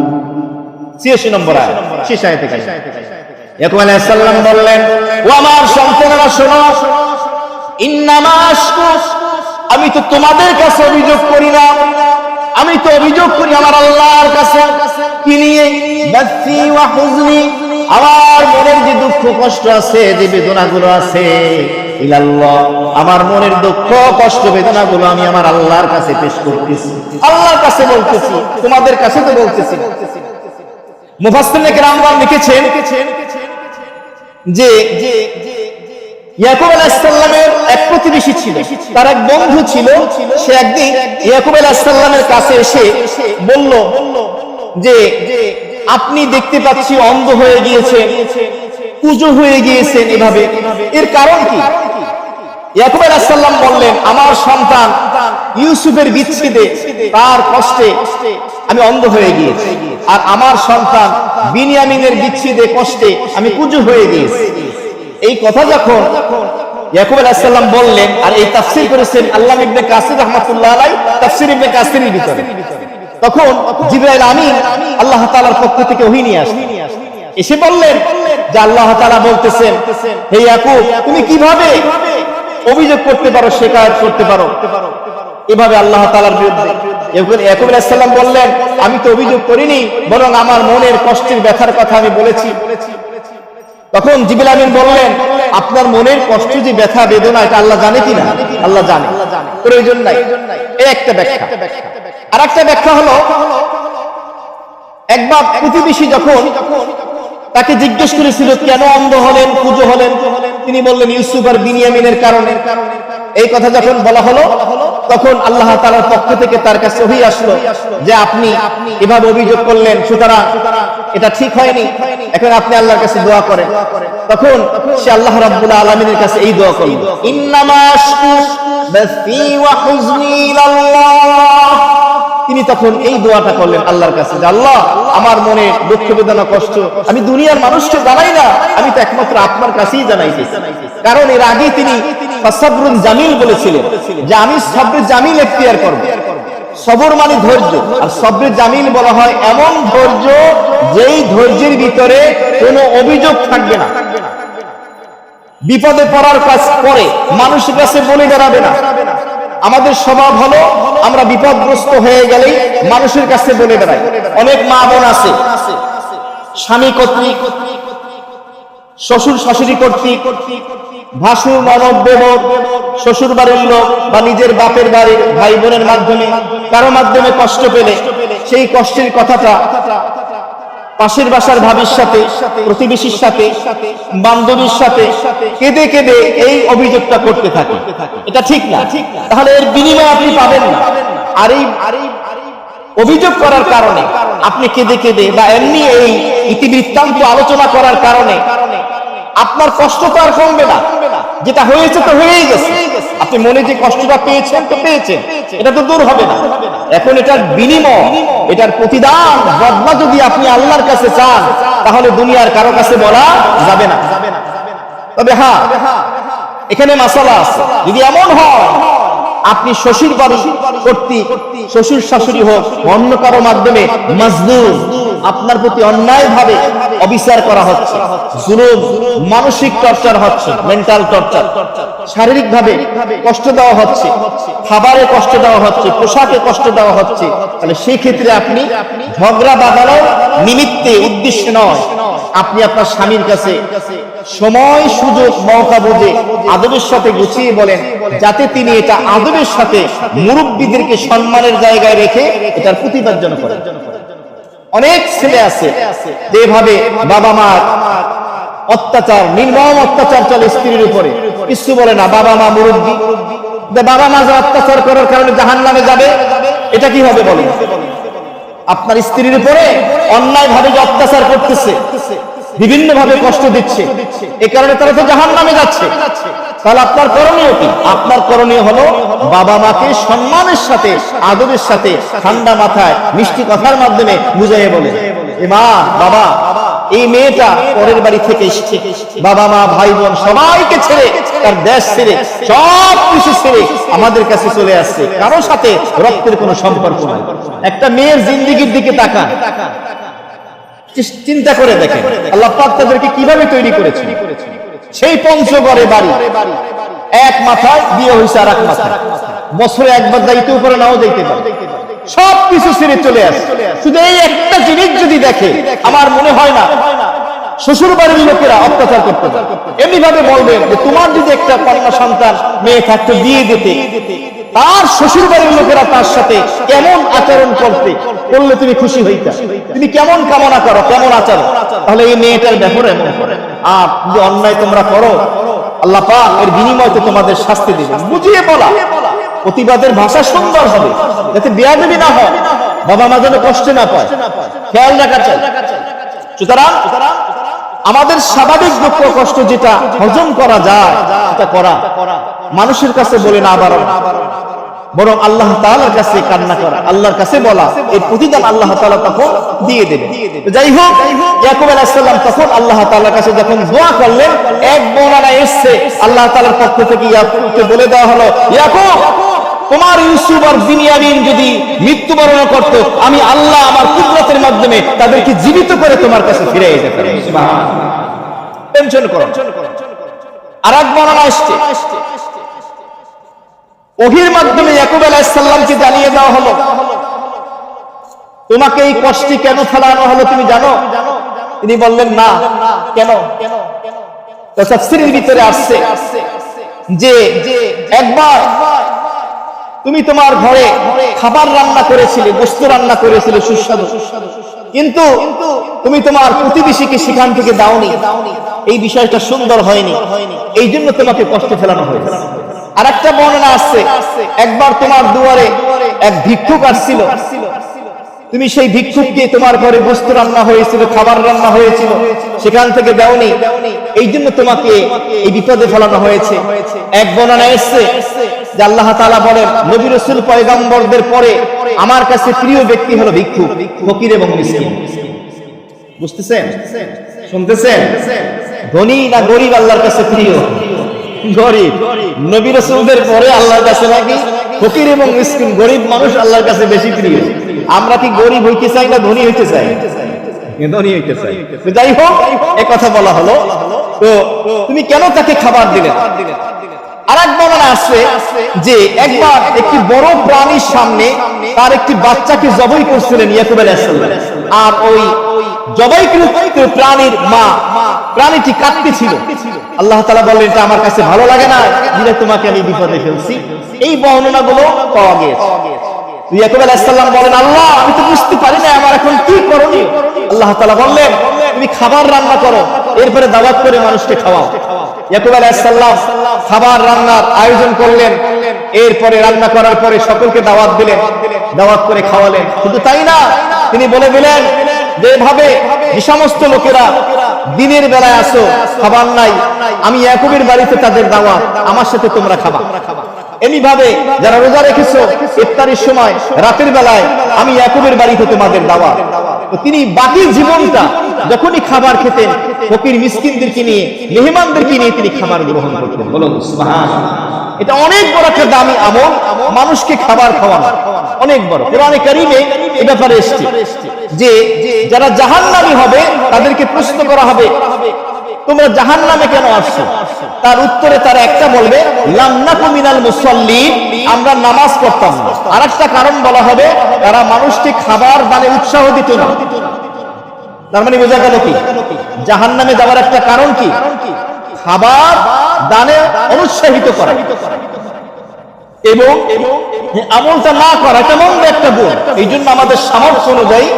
[SPEAKER 1] 86 নম্বর আয়াত, শেষ আয়াতে ইয়াকুব আলাইহিস সালাম বললেন, ও আমার সন্তানেরা শোনো, ইন্নামা আশকু, আমি তো তোমাদের কাছে অভিযোগ করি না, আমি তো অভিযোগ করি আমার আল্লাহর কাছে। কি নিয়ে? বাথি ওয়া হুজনি, আমার মনের যে দুঃখ কষ্ট আছে, যে বেদনাগুলো আছে, ইলাল্লাহ, আমার মনের দুঃখ কষ্ট বেদনাগুলো আমি আমার আল্লাহর কাছে পেশ করতেছি, আল্লাহর কাছে বলতেছি, তোমাদের কাছে তো বলতেছি। মুফাসসিরিনে কেরাম লিখেছেন যে ইয়াকুব আলাইহিস সালামের এক প্রতিবেশী ছিল, তার এক বন্ধু ছিল। সে একদিন ইয়াকুব আলাইহিস সালামের কাছে এসে বলল যে আপনি দেখতে পাচ্ছি অন্ধ হয়ে গিয়েছেন, কুজো হয়ে গিয়েছেন, এভাবে এর কারণ কি? ইয়াকুব আলাইহিস সালাম বললেন, আমার সন্তান ইউসুফের বিচ্ছেদে তার কষ্টে আমি অন্ধ হয়ে গিয়েছি, আর আমার সন্তান বিনিয়ামিনের বিচ্ছেদে কষ্টে আমি কুজো হয়ে গিয়েছি। এই কথা যখন ইয়াকুব আলাইহিস সালাম বললেন, আর এই তাফসীর করেছেন আল্লামা ইবনে কাসির রাহমাতুল্লাহ আলাইহি তাফসীর ইবনে কাসিরের ভিতরে, তখন জিবরাইল আমিন আল্লাহ তাআলার পক্ষ থেকে ওহী নিয়ে আসলেন, এসে বললেন যে আল্লাহ তাআলা বলতেছেন, হে ইয়াকুব, তুমি কিভাবে অভিযোগ করতে পারো, শিকায়ত করতে পারো এভাবে আল্লাহ তাআলার বিরুদ্ধে? ইয়াকুব আলাইহিস সালাম বললেন, আমি তো অভিযোগ করিনি, বরং আমার মনের কষ্টের ব্যথার কথা আমি বলেছি। তখন জিবরাইল আমিন বললেন, আপনার মনের কষ্ট যে ব্যথা বেদনা, এটা আল্লাহ জানে কিনা? আল্লাহ জানে, প্রয়োজন নাই। এই একটা ব্যাখ্যা। আর একটা ব্যাখ্যা হলো, একবার প্রতিবেশী যখন তাকে জিজ্ঞেস করেছিল কেন অন্ধ হলেন, কুজো হলেন, তিনি বললেন ইউসুফ আর বিনিয়ামিনের কারণে। এই কথা যখন বলা হলো, তখন আল্লাহ তাআলার পক্ষ থেকে তার কাছে ওহী আসলো যে আপনি এভাবে অভিযোগ করলেন, সুতরাং এটা ঠিক হয়নি, এখন আপনি আল্লাহর কাছে দোয়া করেন। তখন সে আল্লাহ রাব্বুল আলামিনের কাছে এই দোয়া করল, ইন্নামা আশকু বাসি ওয়া হুজনি ইলাল্লাহ। তিনি তখন এই দোয়াটা করলেন আল্লাহর কাছে যে আল্লাহ, আমার মনে দুঃখ বেদনা কষ্ট আমি দুনিয়ার মানুষকে জানাই না, আমি তো একমাত্র আপনার কাছেই জানাইতেছি। কারণ এর আগে তিনি সাবরুন জামিল বলেছিলেন যে আমি সবরে জামিল এখতিয়ার করব। সবর মানে ধৈর্য, আর সবরে জামিল বলা হয় এমন ধৈর্য যেই ধৈর্যের ভিতরে কোনো অভিযোগ থাকবে না, বিপদে পড়ার কাজ করে মানুষের কাছে বলে বেড়াবে না। আমাদের স্বভাব হলো আমরা বিপদগ্রস্ত হয়ে গেলেই মানুষের কাছে বলে বেড়াই। অনেক মা বোন আছে স্বামী কর্তৃক, শ্বশুর শাশুড়ি কর্তৃক, ভাসুর ননদ দেবর, শ্বশুর বাড়ির লোক বা নিজের বাপের বাড়ির ভাই বোনের মাধ্যমে কারো মাধ্যমে কষ্ট পেলে সেই কষ্টের কথাটা পাশের বাসার ভাবির সাথে, প্রতিবেশীর সাথে, বান্ধবীর সাথে কেঁদে কেঁদে এই অভিযোগটা করতে থাকে। এটা ঠিক না। তাহলে এর বিনিময় আপনি পাবেন না। আর এই অভিযোগ করার কারণে আপনি কেঁদে কেঁদে বা এমনি এই ইতিবৃত্তান্ত আলোচনা করার কারণে আপনার কষ্ট তো আর কমবে না। যেটা হয়েছে তো হয়েই গেছে, আপনি মনে যে কষ্টটা পেয়েছেন তো পেয়েছেন, এটা তো দূর হবে না। এখন এটার বিনিময়, এটার প্রতিদান, বদলা যদি আপনি আল্লাহর কাছে চান, তাহলে দুনিয়ার কারো কাছে বলা যাবে না। তবে হ্যাঁ, এখানে মাসালা আছে। যদি এমন হয় আপনি শ্বশুর বাড়ি কর্তৃক, শ্বশুর শাশুড়ি হোক অন্য কারো মাধ্যমে মাজলুম, আপনার প্রতি অন্যায় ভাবে অবিচার করা হচ্ছে, জুলুম, মানসিক টর্চার হচ্ছে, মেন্টাল টর্চার, শারীরিক ভাবে কষ্ট দেওয়া হচ্ছে, খাবারে কষ্ট দেওয়া হচ্ছে, পোশাকে কষ্ট দেওয়া হচ্ছে, তাহলে সেই ক্ষেত্রে আপনি ঝগড়া বাঁধানোর নিমিত্তে, উদ্দেশ্যে নয়, আপনি আপনার স্বামীর কাছে সময় সুযোগ মৌকা বুঝে আদবের সাথে গুছিয়ে বলেন, যাতে তিনি এটা আদবের সাথে মুরব্বীদেরকে সম্মানের জায়গায় রেখে এটার প্রতিবাদ যেন করেন। অনেক ছেলে আছে যেভাবে বাবা মার অত্যাচার, নির্মম অত্যাচার চলে স্ত্রীর উপরে, কিছু বলে না, বাবা মা মুরব্বী, বাবা মা যে অত্যাচার করার কারণে জাহান্নামে যাবে, এটা কি হবে বলেন? আপনার স্ত্রীর উপরে অন্যায় ভাবে যে অত্যাচার করতেছে, বিভিন্ন ভাবে কষ্ট দিচ্ছে, এই কারণে তারা তো জাহান্নামে যাচ্ছে। তাহলে আপনার করণীয় কি? আপনার করণীয় হলো বাবা মাকে সম্মানের সাথে, আদরের সাথে, ঠান্ডা মাথায় মিষ্টি কথার মাধ্যমে বুঝিয়ে বলে, মা, বাবা, এই মেয়েটা পরের বাড়ি থেকে এসেছে, বাবা মা ভাই বোন সবাইকে ছেড়ে, তার দেশ ছেড়ে, সব কিছু ছেড়ে আমাদের কাছে চলে আসছে, কারোর সাথে রক্তের কোনো সম্পর্ক নাই। একটা মেয়ের জিন্দেগির দিকে তাকান, চিন্তা করে দেখেন আল্লাহ পাক তাদেরকে কিভাবে তৈরি করেছেন। সেই পঞ্চগড়ে বাড়ি, এক মাথায় বিয়ে হয়েছে আর এক মাথায়, বছরে একবার যাইতেও পারে, নাও যাইতে পারে, সবকিছু ছেড়ে চলে আসে। শুধু এই একটা জিনিস যদি দেখে, আমার মনে হয় না শ্বশুর বাড়ির লোকেরা অত্যাচার করতে পারে। এমনি ভাবে বলবেন যে তোমার যদি একটা কন্যা সন্তান মেয়ে থাকতো, বিয়ে দিতে, তার শ্বশুর বাড়ির লোকেরা তার সাথে কেমন আচরণ করলে তুমি খুশি হইতা, তুমি কেমন কামনা করো, কেমন আচরণ, তাহলে এই মেয়েটার ব্যাপারে এমন করে। আর যদি অন্যায় তোমরা করো, আল্লাহ পাক এর বিনিময়ে তোমাদের শাস্তি দিবেন। বুঝিয়ে বলা, প্রতিবাদের ভাষা সুন্দর হবে, যাতে বেয়াদবি না হয়, বাবা মা যেন কষ্ট না পায়, খেয়াল রাখা চাই। সুতরাং আমাদের স্বাভাবিক দুঃখ কষ্ট যেটা হজম করা যায় সেটা করা, মানুষের কাছে বলে না বাড়ানো, বরং আল্লাহ তাআলার কাছে কান্না করা, আল্লাহর কাছে বলা, এই প্রতিদান আল্লাহ তাআলা তখন দিয়ে দেবেন। যাই হোক, ইয়াকুব আলাইহিস সালাম তখন আল্লাহ তাআলার কাছে যখন দোয়া করলেন, এক বর্ণনা এসেছে আল্লাহ তাআলার পক্ষ থেকে ইয়াকুবকে বলে দেওয়া হলো, ইয়াকুব, তোমার ইউসুফ আর বিনিয়ামিন যদি মৃত্যুবরণ করত, আমি আল্লাহ আমার কুদরতের মাধ্যমে তাদেরকে জীবিত করে তোমার কাছে ফিরে যেতে পারি। সুবহানাল্লাহ। টেনশন করো। আরেক বর্ণনা আসছে, ওহীর মাধ্যমে ইয়াকুব আলাইহিস সালামকে জানিয়ে দেওয়া হলো, তোমাকে এই কষ্টে কেন ফেলানো হলো তুমি জানো? তিনি বললেন না। কেন? তো তাফসীরের ভিতরে আসছে যে একবার তুমি তোমার ঘরে খাবার রান্না করেছিলে, গোশত রান্না করেছিলে সুস্বাদু, কিন্তু তুমি তোমার প্রতিবেশীকে সেখান থেকে দাওনি, এই বিষয়টা সুন্দর হয়নি, এই জন্য তোমাকে কষ্ট ফেলানো হয়েছে। আরেকটা বর্ণনা আসছে, একবার তোমার দুয়ারে এক ভিক্ষুক আসছিল, তুমি সেই ভিক্ষুককে, তোমার ঘরে গোশত রান্না হয়েছিল, খাবার রান্না হয়েছিল, সেখান থেকে দাওনি, এই জন্য তোমাকে এই বিপদে ফেলানো হয়েছে। এক বর্ণনা এসেছে যে আল্লাহ তাআলা বলেন, নবী রাসূল পয়গম্বরদের পরে আমার কাছে প্রিয় ব্যক্তি হলো ভিক্ষুক, ফকির এবং মিসকিন। বুঝতেছেন? শুনতেছেন? ধনী না গরিব আল্লাহর কাছে প্রিয়? গরিব। নবী রাসূলদের পরে আল্লাহর কাছে নাকি ফকির এবং মিসকিন, গরিব মানুষ আল্লাহর কাছে বেশি প্রিয়। আমরা কি গরিব হইতে চাই না ধনী হইতে চাই? ধনী হইতে চাই। যাই হোক, এই কথা বলা হলো, তো তুমি কেন তাকে খাবার দিলে? আরেক বর্ণনা আছে যে একবার একটি বড় প্রাণীর সামনে তার একটি বাচ্চাকে জবাই করছিলেন ইয়াকুব আলাইহিস সালাম, আর ওই জবাইকৃত প্রাণীর মা প্রাণীটি কাঁদতেছিল। আল্লাহ তাআলা বললেন, এটা আমার কাছে ভালো লাগে না, দিলে তোমাকে আমি বিপদে ফেলছি। এই বর্ণনাগুলো পাওয়া গেছে। ইয়াকুব আলাইহিস সালাম বলেন, আল্লাহ, আমি তো বুঝতে পারি না আমার এখন কি করণীয়। আল্লাহ তাআলা বললেন, তুমি খাবার রান্না করো, এরপরে দাওয়াত করে মানুষকে খাওয়াও। ইয়াকুব আলাইহিস সালাম খাবার রান্নার আয়োজন করলেন, এরপরে রান্না করার পরে সকলকে দাওয়াত দিলেন, দাওয়াত করে খাওয়ালেন। শুধু তাই না, তিনি বলে দিলেন যে এভাবে যে সমস্ত লোকেরা দিনের বেলায় আসো, খাবার নাই, আমি ইয়াকুবের বাড়িতে তাদের দাওয়াত, আমার সাথে তোমরা খাবা। এমনি ভাবে যারা রোজা রেখেছো, ইফতারের সময় রাতের বেলায় আমি ইয়াকুবের বাড়িতে তোমাদের দাওয়াত। তো তিনি বাকি জীবনটা যখনই খাবার খেতেন, ফকির মিসকিনদেরকে নিয়ে, মেহমানদেরকে নিয়ে তিনি খাবার গ্রহণ করতেন। বলুন সুবহানাল্লাহ। এটা অনেক বড় একটা দামি আমল, মানুষকে খাবার খাওয়ানো অনেক বড়। কোরআনে কারীমে এই ব্যাপারে এসেছে যে যারা জাহান্নামী হবে তাদেরকে প্রশ্ন করা হবে, তোমরা জাহান্নামে কেন আসছো? তার উত্তরে তারা একটা বলবে, লাম নাকু মিনাল মুসাল্লিন, আমরা নামাজ পড়তাম না। আরেকটা কারণ বলা হবে, তারা মানুষকে খাবার দানে উৎসাহ দিত না। তার মানে বোঝা গেল কি, জাহান্নামে যাওয়ার একটা কারণ কি? খাবার দানে অনুৎসাহিত করা এবং আমলটা না করা, এটা মন্দ একটা গুণ। এই জন্য আমাদের সামর্থ্য অনুযায়ী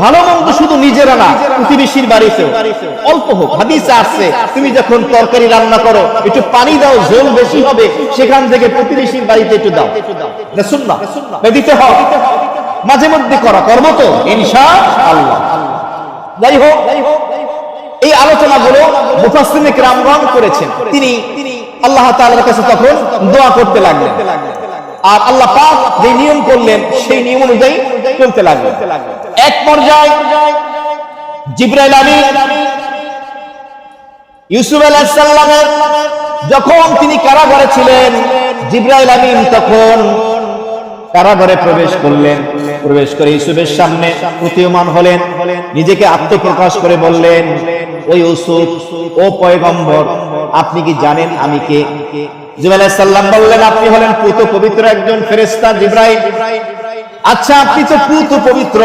[SPEAKER 1] ভালো মন্দ শুধু নিজেরা না, প্রতিবেশীর বাড়িতে অল্প হোক। হাদিসে আছে, তুমি যখন তরকারি রান্না করো একটু পানি দাও, ঝোল বেশি হবে, সেখান থেকে প্রতিবেশীর বাড়িতে একটু দাও। এটা সুন্নাহ, দিতে হবে, মাঝে মধ্যে করা, করবো তো ইনশাআল্লাহ। যাই হোক, এই আলোচনাগুলো মুফাসসিরিনে কেরামগণ করেছেন। তিনি আল্লাহ তাআলার কাছে তখন দোয়া করতে লাগলেন, আর আল্লাহ পাক যে নিয়ম করলেন সেই নিয়ম অনুযায়ী চলতে লাগলেন। এক পর্যায়ে জিবরাইল আমিন ইউসুফ আলাইহিস সালামের যখন তিনি কারাগারে ছিলেন, জিবরাইল আমিন তখন কারাগারে প্রবেশ করলেন। প্রবেশ করে ইউসুফের সামনে প্রতীয়মান হলেন, নিজেকে আত্মপ্রকাশ করে বললেন, ও ইউসুফ, ও পয়গম্বর, আপনি কি জানেন আমি কে? জিবরাইল আলাইহিস সালাম বললেন, আপনি হলেন পুত পবিত্র একজন ফেরেশতা জিবরাইল। আচ্ছা, আপনি তো পুত পবিত্র,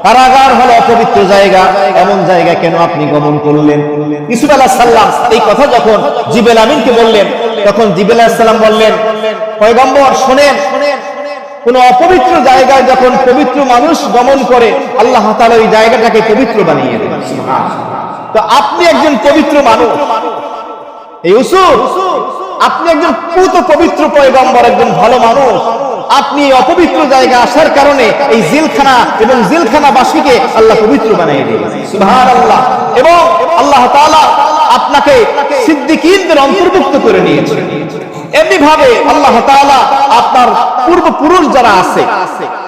[SPEAKER 1] কারাগার হলো অপবিত্র জায়গা, এমন জায়গা কেন আপনি গমন করলেন? ইউসুফ আলাইহিস সালাম এই কথা যখন জিবরাইল আমিনকে বললেন, তখন জিবরাইল আলাইহিস সালাম বললেন, পয়গম্বর শোনেন, কোন অপবিত্র জায়গায় যখন পবিত্র মানুষ গমন করে, আল্লাহ তাআলা ওই জায়গাটাকে পবিত্র বানিয়ে দেন। সুবহানাল্লাহ। তো আপনি একজন পবিত্র মানুষ, ইউসুফ, আপনি একজন পুত পবিত্র পয়গম্বর, একজন ভালো মানুষ, আপনি অপবিত্র জায়গায় আসার কারণে এই জেলখানা এবং জেলখানাবাসীকে আল্লাহ পবিত্র বানিয়ে দিয়েছেন। সুবহানাল্লাহ। এবং আল্লাহ তাআলা আপনাকে সিদ্দিকীনদের অন্তর্ভুক্ত করে নিয়েছেন। এমনি ভাবে আল্লাহ তাআলা আপনার পূর্বপুরুষ যারা আছে,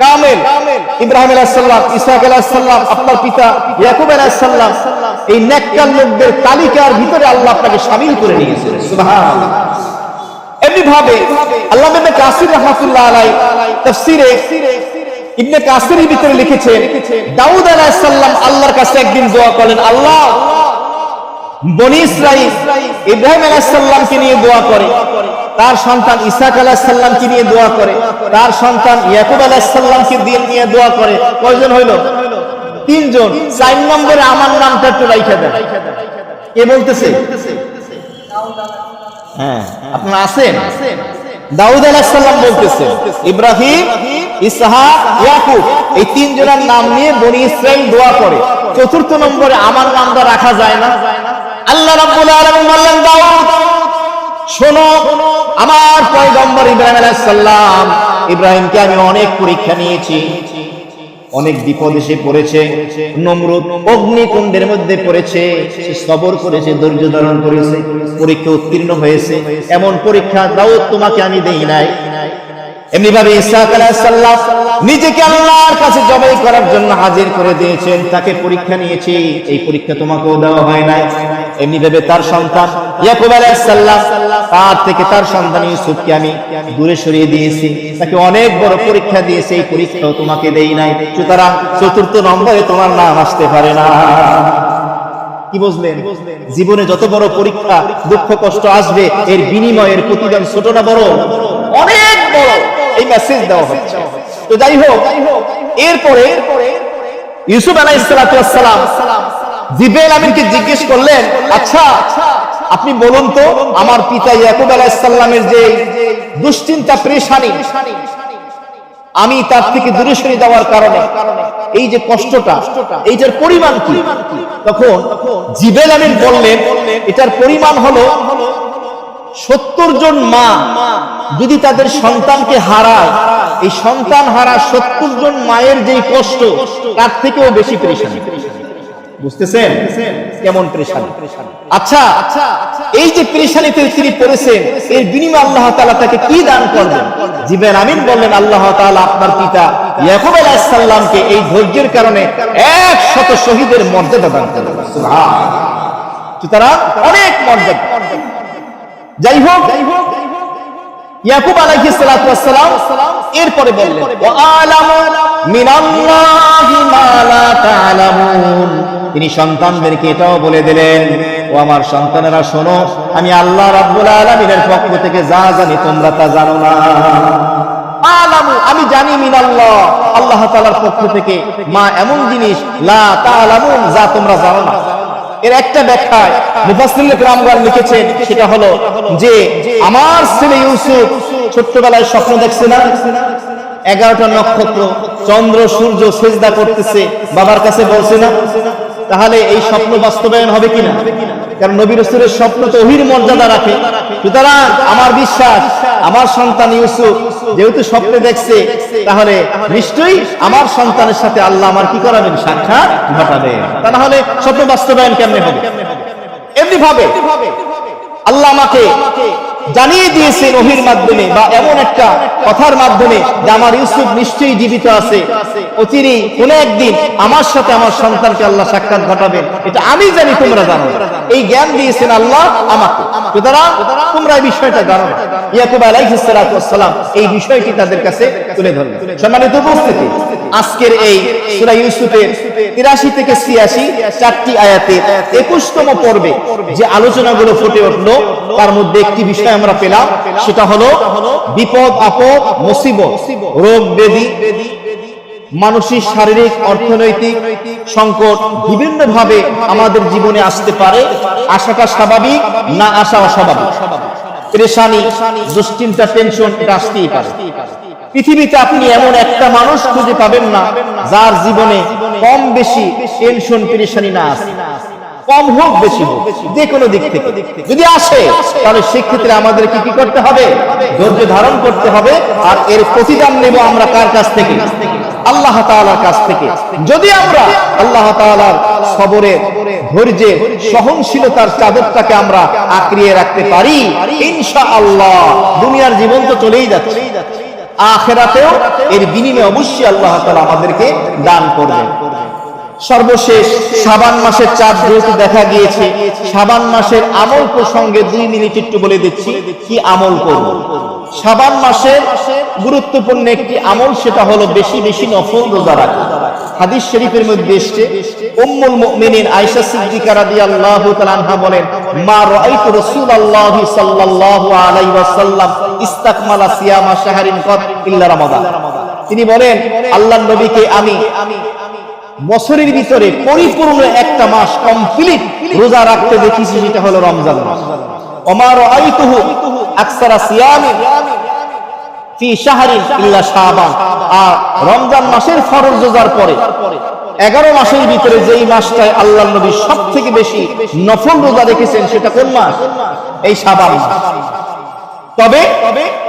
[SPEAKER 1] কামেল, ইব্রাহিম আলাইহিস সালাম, ইসহাক আলাইহিস সালাম, আপনার পিতা ইয়াকুব আলাইহিস সালাম, এই নেককার লোকদের তালিকার ভিতরে আল্লাহ আপনাকে শামিল করে নিয়েছেন। সুবহানাল্লাহ। এমনি ভাবে আল্লামা ইবনে কাসির রাহমাতুল্লাহ আলাইহি তাফসীরে ইবনে কাসিরের ভিতরে লিখেছেন, দাউদ আলাইহিস সালাম আল্লাহর কাছে একদিন দোয়া করলেন, আল্লাহ বনি ইসরাঈল ইব্রাহিম আলাইহিস সালামকে নিয়ে দোয়া করে, তার সন্তান ইসহাক আলাইহিস সালামকে নিয়ে দোয়া করে, তার সন্তান ইয়াকুব আলাইহিস সালামকে নিয়ে দোয়া করে। কয়জন হইল? 3 জন। 4 নম্বরে আমার নামটা একটু রাইখা দেন। কে বলতেছে? হ্যাঁ, আপনারা আছেন? দাউদ আলাইহিস সালাম বলতেছে, ইব্রাহিম, ইসহাক, ইয়াকুব, এই 3 জনের নাম নিয়ে বনি ইসরাঈল দোয়া করে। 4র্থ নম্বরে আমার নামটা রাখা যায় না? আল্লাহ রাব্বুল আলামিন বললেন, দাউদ শোনো, আমার পয়গম্বর ইব্রাহিম আলাইহিস সালাম, ইব্রাহিমকে আমি অনেক পরীক্ষা নিয়েছি, অনেক বিপদ এসে পড়েছে, নমরুদ অগ্নিকুণ্ডের মধ্যে পড়েছে, সে সবর করেছে, ধৈর্য ধারণ করেছে, পরীক্ষা উত্তীর্ণ হয়েছে। এমন পরীক্ষা দাউদ তোমাকে আমি দেই নাই। এমনি ভাবে ইসহাক আলাইহিস সালাম নিজেকে আল্লাহর কাছে জবাই করার জন্য হাজির করে দিয়েছেন, তাকে পরীক্ষা নিয়েছি, এই পরীক্ষা তোমাকেও দেওয়া হয় নাই। এমনি ভাবে তার সন্তান ইয়াকুব আলাইহিস সালাম, তার থেকে তার সন্তান ইউসুফকে আমি দূরে সরিয়ে দিয়েছি, তাকে অনেক বড় পরীক্ষা দিয়েছি, এই পরীক্ষাও তোমাকে দেই নাই। সুতরাং 4র্থ নম্বরে তোমার নাম আসতে পারে না। কি বুঝলেন? জীবনে যত বড় পরীক্ষা, দুঃখ, কষ্ট আসবে, এর বিনিময়ের প্রতিদান ছোট না বড়? অনেক বড়। এই মেসেজ দেওয়া হচ্ছে। তো যাই হোক, এরপরে ইউসুফ আলাইহিস সালাম জিবরাইল আমিনকে জিজ্ঞেস করলেন, আচ্ছা আপনি বলুন তো, আমার পিতা ইয়াকুব আলাইহিস সালামের যে দুশ্চিন্তা, পেরেশানি, আমি তার থেকে দূরে সরে যাওয়ার কারণে এই যে কষ্টটা, এইটার পরিমাণ কি? তখন জিবরাইল আমিন বললেন, এটার পরিমাণ হলো 70 জন মা যদি তাদের সন্তানকে হারায়, এই সন্তান হারা 70 জন মায়ের যে কষ্ট, তার থেকেও বেশি পেরেশানি। বুঝতেছেন কেমন পেরেশানি? আচ্ছা, এই যে পেরেশানিতে তিনি পড়েছেন, এর বিনিময়ে আল্লাহ তাআলা তাকে কি দান করবেন? জিবরাইল আমিন বললেন, আল্লাহ তাআলা আপনার পিতা ইয়াকুব আলাইহিস সালামকে এই ধৈর্যের কারণে 100 শহীদের মর্যাদা দান করবেন। সুবহানাল্লাহ। সুতরাং অনেক মর্যাদা। যাই হোক, ইয়াকুব আলাইহিস সালাতু ওয়াস সালাম এরপরে বললেন, ওয়া আলামু মিনাল্লাহি মা লা তা'লামুন। তিনি সন্তানদেরকে এটাও বলে দিলেন, ও আমার সন্তানেরা শোনো, আমি আল্লাহ রাব্বুল আলামিনের পক্ষ থেকে যা জানি তোমরা তা জানো না। আলামু, আমি জানি, মিনাল্লাহ, আল্লাহ তাআলার পক্ষ থেকে, মা এমন জিনিস, লা তা'লামুন, যা তোমরা জানো না। এর একটা ব্যাখ্যায় মুফাসসিরুল কিরামগণ লিখেছেন, সেটা হলো যে আমার ছেলে ইউসুফ ছোট্টবেলায় স্বপ্ন দেখছে না, 11টা নক্ষত্র, চন্দ্র, সূর্য সিজদা করতেছে, বাবার কাছে বলছে না? তাহলে এই স্বপ্ন বাস্তবায়ন হবে কিনা? কারণ নবী রাসূলের স্বপ্ন তো ওহীর মর্যাদা রাখে। সুতরাং আমার বিশ্বাস, আমার সন্তান ইউসুফ যেহেতু স্বপ্নে দেখছে, তাহলে নিশ্চয়ই আমার সন্তানের সাথে আল্লাহ আমার কি করাবেন? সাক্ষাৎ ঘটাবেন। তা না হলে স্বপ্ন বাস্তবায়ন কেমনে হবে? এমনি ভাবে আল্লাহ আমাকে জানিয়ে দিয়েছেন ওহীর মাধ্যমে, বা এমন একটা কথার মাধ্যমে, যে আমার ইউসুফ নিশ্চয়ই জীবিত আছে, অচিরেই কোনো একদিন আমার সাথে আমার সন্তানকে আল্লাহ সাক্ষাৎ ঘটাবেন। এটা আমি জানি, তোমরা জানো। এই জ্ঞান দিয়েছেন আল্লাহ আমাকে। সুতরাং তোমরা এই বিষয়টা জানো না। ইয়াকুব আলাইহিস সালাতু ওয়াস সালাম এই বিষয়টি তাদের কাছে তুলে ধরলেন। সম্মানিত উপস্থিতি, আজকের এই সূরা ইউসুফের 83 থেকে 86 4টি আয়াতের 21তম পর্বে যে আলোচনাগুলো ফুটে উঠলো, তার মধ্যে একটি বিষয় আমরা পেলাম, সেটা হলো বিপদ, আপদ, মুসিবত, রোগ ব্যাধি, মানসিক, শারীরিক, অর্থনৈতিক সংকট বিভিন্ন ভাবে আমাদের জীবনে আসতে পারে। আসাটা স্বাভাবিক, না আসা অস্বাভাবিক। পেরেশানি, দুশ্চিন্তা, টেনশন, এটা আসতেই পারে। পৃথিবীতে আপনি এমন একটা মানুষ খুঁজে পাবেন না যার জীবনে কম বেশি টেনশন, পেরেশানি না আছে। কম হোক বেশি হোক, যে কোনো দিক থেকে যদি আসে, তাহলে সেক্ষেত্রে আমাদের কি কি করতে হবে? ধৈর্য ধারণ করতে হবে। আর এর প্রতিদান নেব আমরা কার কাছ থেকে? আল্লাহ তাআলার কাছ থেকে। যদি আমরা আল্লাহ তাআলার সবরে, ধৈর্যের, সহনশীলতার চাদরটাকে আমরা আঁকড়িয়ে রাখতে পারি, ইনশাআল্লাহ দুনিয়ার জীবন তো চলেই যাচ্ছে, আখিরাতেও এর বিনিময়ে অবশ্যই আল্লাহ তাআলা আমাদেরকে দান করবেন। সর্বশেষ শাবান মাসের চাঁদ যেহেতু দেখা গিয়েছে, শাবান মাসের আমল প্রসঙ্গে 2 মিনিট একটু বলে দিচ্ছি কি আমল করব। শাবান মাসের গুরুত্বপূর্ণ একটি আমল, সেটা হলো বেশি বেশি নফল রোজা রাখা। হাদিস শরীফের মধ্যে এসেছে, উম্মুল মুমিনিন আয়েশা সিদ্দিকা রাদিয়াল্লাহু তাআলা আনহা বলেন, মা রাআইতু রাসূলুল্লাহি সাল্লাল্লাহু আলাইহি ওয়াসাল্লাম ইস্তাকমালা সিয়ামা শাহরিন কত ইল্লা রমাদান। তিনি বলেন, আল্লাহর নবীকে আমি বছরের ভিতরে পরিপূর্ণ একটা মাস কমপ্লিট রোজা রাখতে দেখেছি, সেটা হলো রমজান মাস। ওমা রাআইতুহু আকসারা সিয়ামি ফি শাহরিন ইল্লা শাবান। আর রমজান মাসের ফরজ রোজার পরে 11 মাসের ভিতরে যেই মাসটায় আল্লাহর নবী সবথেকে বেশি নফল রোজা রেখেছেন, সেটা কোন মাস? এই শাবান মাস। তবে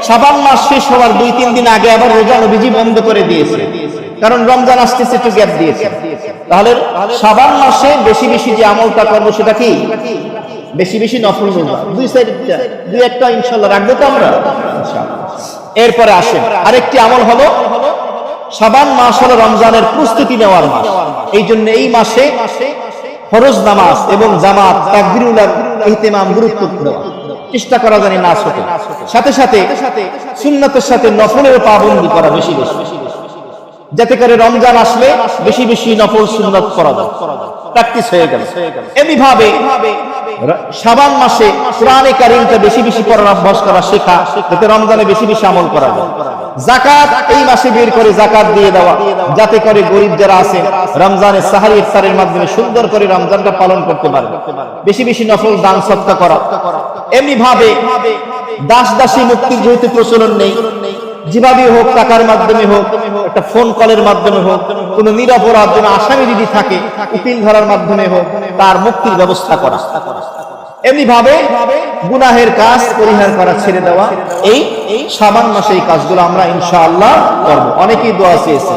[SPEAKER 1] শাবান মাস শেষ হওয়ার 2-3 দিন আগে আবার রোজা নবীজি বন্ধ করে দিয়েছে, কারণ রমজান আসতেছে, একটু গ্যাপ দিয়েছে। তাহলে শাবান মাসে বেশি বেশি যে আমলটা করবো সেটা কি? বেশি বেশি নফল রোজা। 2-1টা ইনশাআল্লাহ রাখবো তো আমরা ইনশাআল্লাহ। এরপরে আসে আরেকটি আমল হলো, শাবান মাস হলো রমজানের প্রস্তুতি নেওয়ার মাস। এই জন্য এই মাসে ফরজ নামাজ এবং জামাত, তাকবীরুল ইহতিমাম গুরুত্বপূর্ণ চেষ্টা করা জানি না ছোট, সাথে সাথে সুন্নাতের সাথে নফলের পাবন্দি করা বেশি বেশি, যাতে করে রমজান আসলে বেশি বেশি নফল সুন্নাত করা যায়, প্র্যাকটিস হয়ে গেল। এমনিভাবে শাবান মাসে কোরআনে কারীমটা বেশি বেশি পড়ার অভ্যাস করা শেখা, যাতে রমজানে বেশি বেশি আমল করা যায়। যাকাত এই মাসে বের করে যাকাত দিয়ে দেওয়া, যাতে করে গরিব যারা আছে রমজানের সাহারি ইফতারের মাধ্যমে সুন্দর করে রমজানটা পালন করতে পারে। বেশি বেশি নফল দান সদকা করা। এমনিভাবে দাস দাসী মুক্তির যেহেতু প্রচলন নেই, যেভাবে হোক, টাকার মাধ্যমে হোক, একটা ফোন কলের মাধ্যমে হোক, কোন নিরপরাধ যেন আসামি যদি থাকে উকিল ধরার মাধ্যমে হোক, তার মুক্তির ব্যবস্থা করা। এমনি ভাবে গুনাহের কাজ পরিহার করা, ছেড়ে দেওয়া, এই শাবান মাসে এই কাজগুলো আমরা ইনশাআল্লাহ করব। অনেকেই দোয়া চেয়েছে,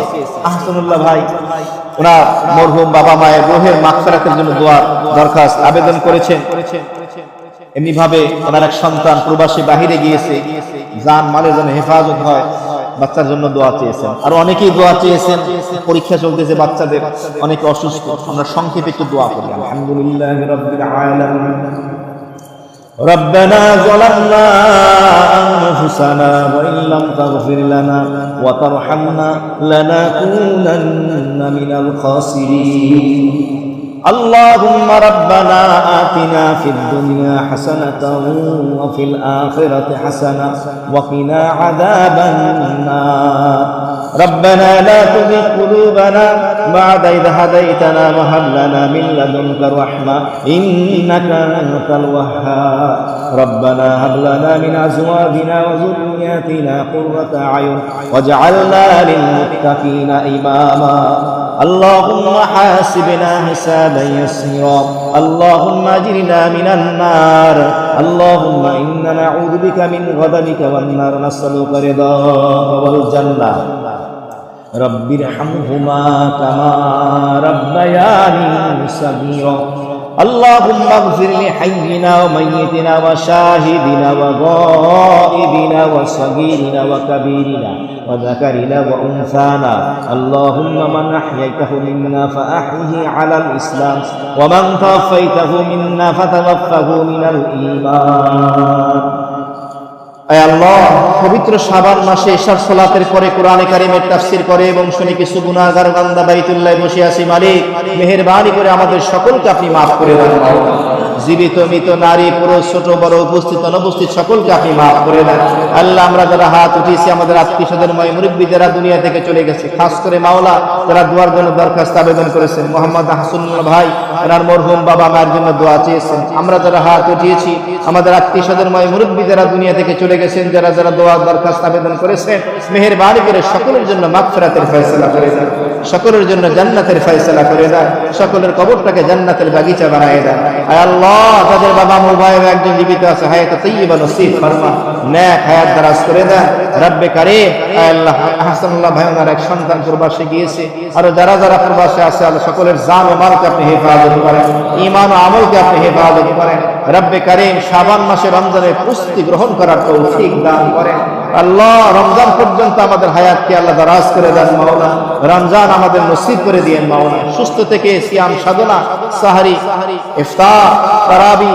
[SPEAKER 1] আহসানুল্লাহ ভাই ওনার মরহুম বাবা মায়ের রূহের মাগফিরাতের জন্য দোয়ার দরখাস্ত আবেদন করেছেন। এমনি ভাবে ওনার এক সন্তান প্রবাসী বাহিরে গিয়েছে, জান মালের জন্য হেফাজত হয়, বাচ্চার জন্য দোয়া চেয়েছেন। আর অনেকেই দোয়া চেয়েছেন, পরীক্ষা চলতেছে বাচ্চাদের, অনেকে অসুস্থ। আমরা সংক্ষেপে একটু দোয়া করি। আলহামদুলিল্লাহি রাব্বিল আলামিন। ربنا ظلمنا أنفسنا وإن لم تغفر لنا وترحمنا لنكونن من الخاسرين اللهم ربنا آتنا في الدنيا حسنة وفي الآخرة حسنة وقنا عذاب النار ربنا لا تزغ قلوبنا بعد إذ هديتنا وهب لنا من لدنك رحمة إنك أنت الوهاب ربنا هب لنا من أزواجنا وذرياتنا قرة أعين واجعلنا للمتقين إماما اللهم حاسبنا حسابا يسيرا اللهم اجرنا من النار اللهم إنا نعوذ بك من غضبك والنار نسألك رضاك والجنة رب ارحمهما كما ربياني صغيرا اللهم اغفر لحينا وميتنا وشاهدنا وغائبنا وصغيرنا وكبيرنا وذكرنا وأنثانا اللهم من أحييته منا فأحيه على الإسلام ومن توفيته منا فتوفه من الإيمان আয় আল্লাহ, পবিত্র শাবান মাসে ইশার সালাতের পরে কোরআনে কারীমের তাফসীর করে এবং শুনে কিছু গুনাহগার বান্দা বাইতুল্লাহে বসে আছি। মালিক, মেহেরবানি করে আমাদের সকলকে আপনি মাফ করে দেন। জীবিত মৃত নারী পুরুষ ছোট বড় উপস্থিত অনুপস্থিত সকলকে আপনি মাফ করে দেন। আল্লাহ, আমরা যারা হাত উঠিয়েছি, আমাদের আত্মীয় স্বজন মুরব্বী যারা দুনিয়া থেকে চলে গেছে, খাস করে মাওলা যারা দোয়ার জন্য দরখাস্ত আবেদন করেছেন, মোহাম্মদ হাসানুল্লাহ ভাই ওনার মরহুম বাবা মায়ের জন্য দোয়া চেয়েছেন। আমরা যারা হাত উঠিয়েছি, আমাদের আত্মীয় স্বজন মুরব্বী যারা দুনিয়া থেকে চলে গেছেন, যারা যারা দোয়ার দরখাস্ত আবেদন করেছেন, মেহেরবানি করে সকলের জন্য মাগফিরাতের ফয়সালা করে দেন। সকলের জন্য জান্নাতের ফয়সালা করে দেন, সকলের কবরটাকে জান্নাতের বাগিচা বানায় দেন। আয় আল্লাহ, তাদের বাবা মুবাইব একজন জীবিত আছে, হায়াত তাইয়্যিবা নসিব ফরমা, নেক হায়াত দারাজ করে দেন রব্বে কারীম। আয় আল্লাহ, হাসানুল্লাহ ভাই ওনার এক সন্তান প্রবাসে গিয়েছে, আর যারা যারা প্রবাসে আছে আল্লাহ সকলের জান ও মালকে আপনি হেফাজত করেন, ঈমান ও আমলকে আপনি হেফাজত করেন রব্বে কারীম। শাবান মাসে রমজানের প্রস্তুতি গ্রহণ করার তৌফিক দান করেন আল্লাহ। রমজান পর্যন্ত আমাদের হায়াতকে আল্লাহ দারাজ করে দেন মাওলা, রমজান আমাদের নসিব করে দিয়েন মাওলা। সুস্থ থেকে সিয়াম সাধনা, সাহারি, ইফতার, তারাবি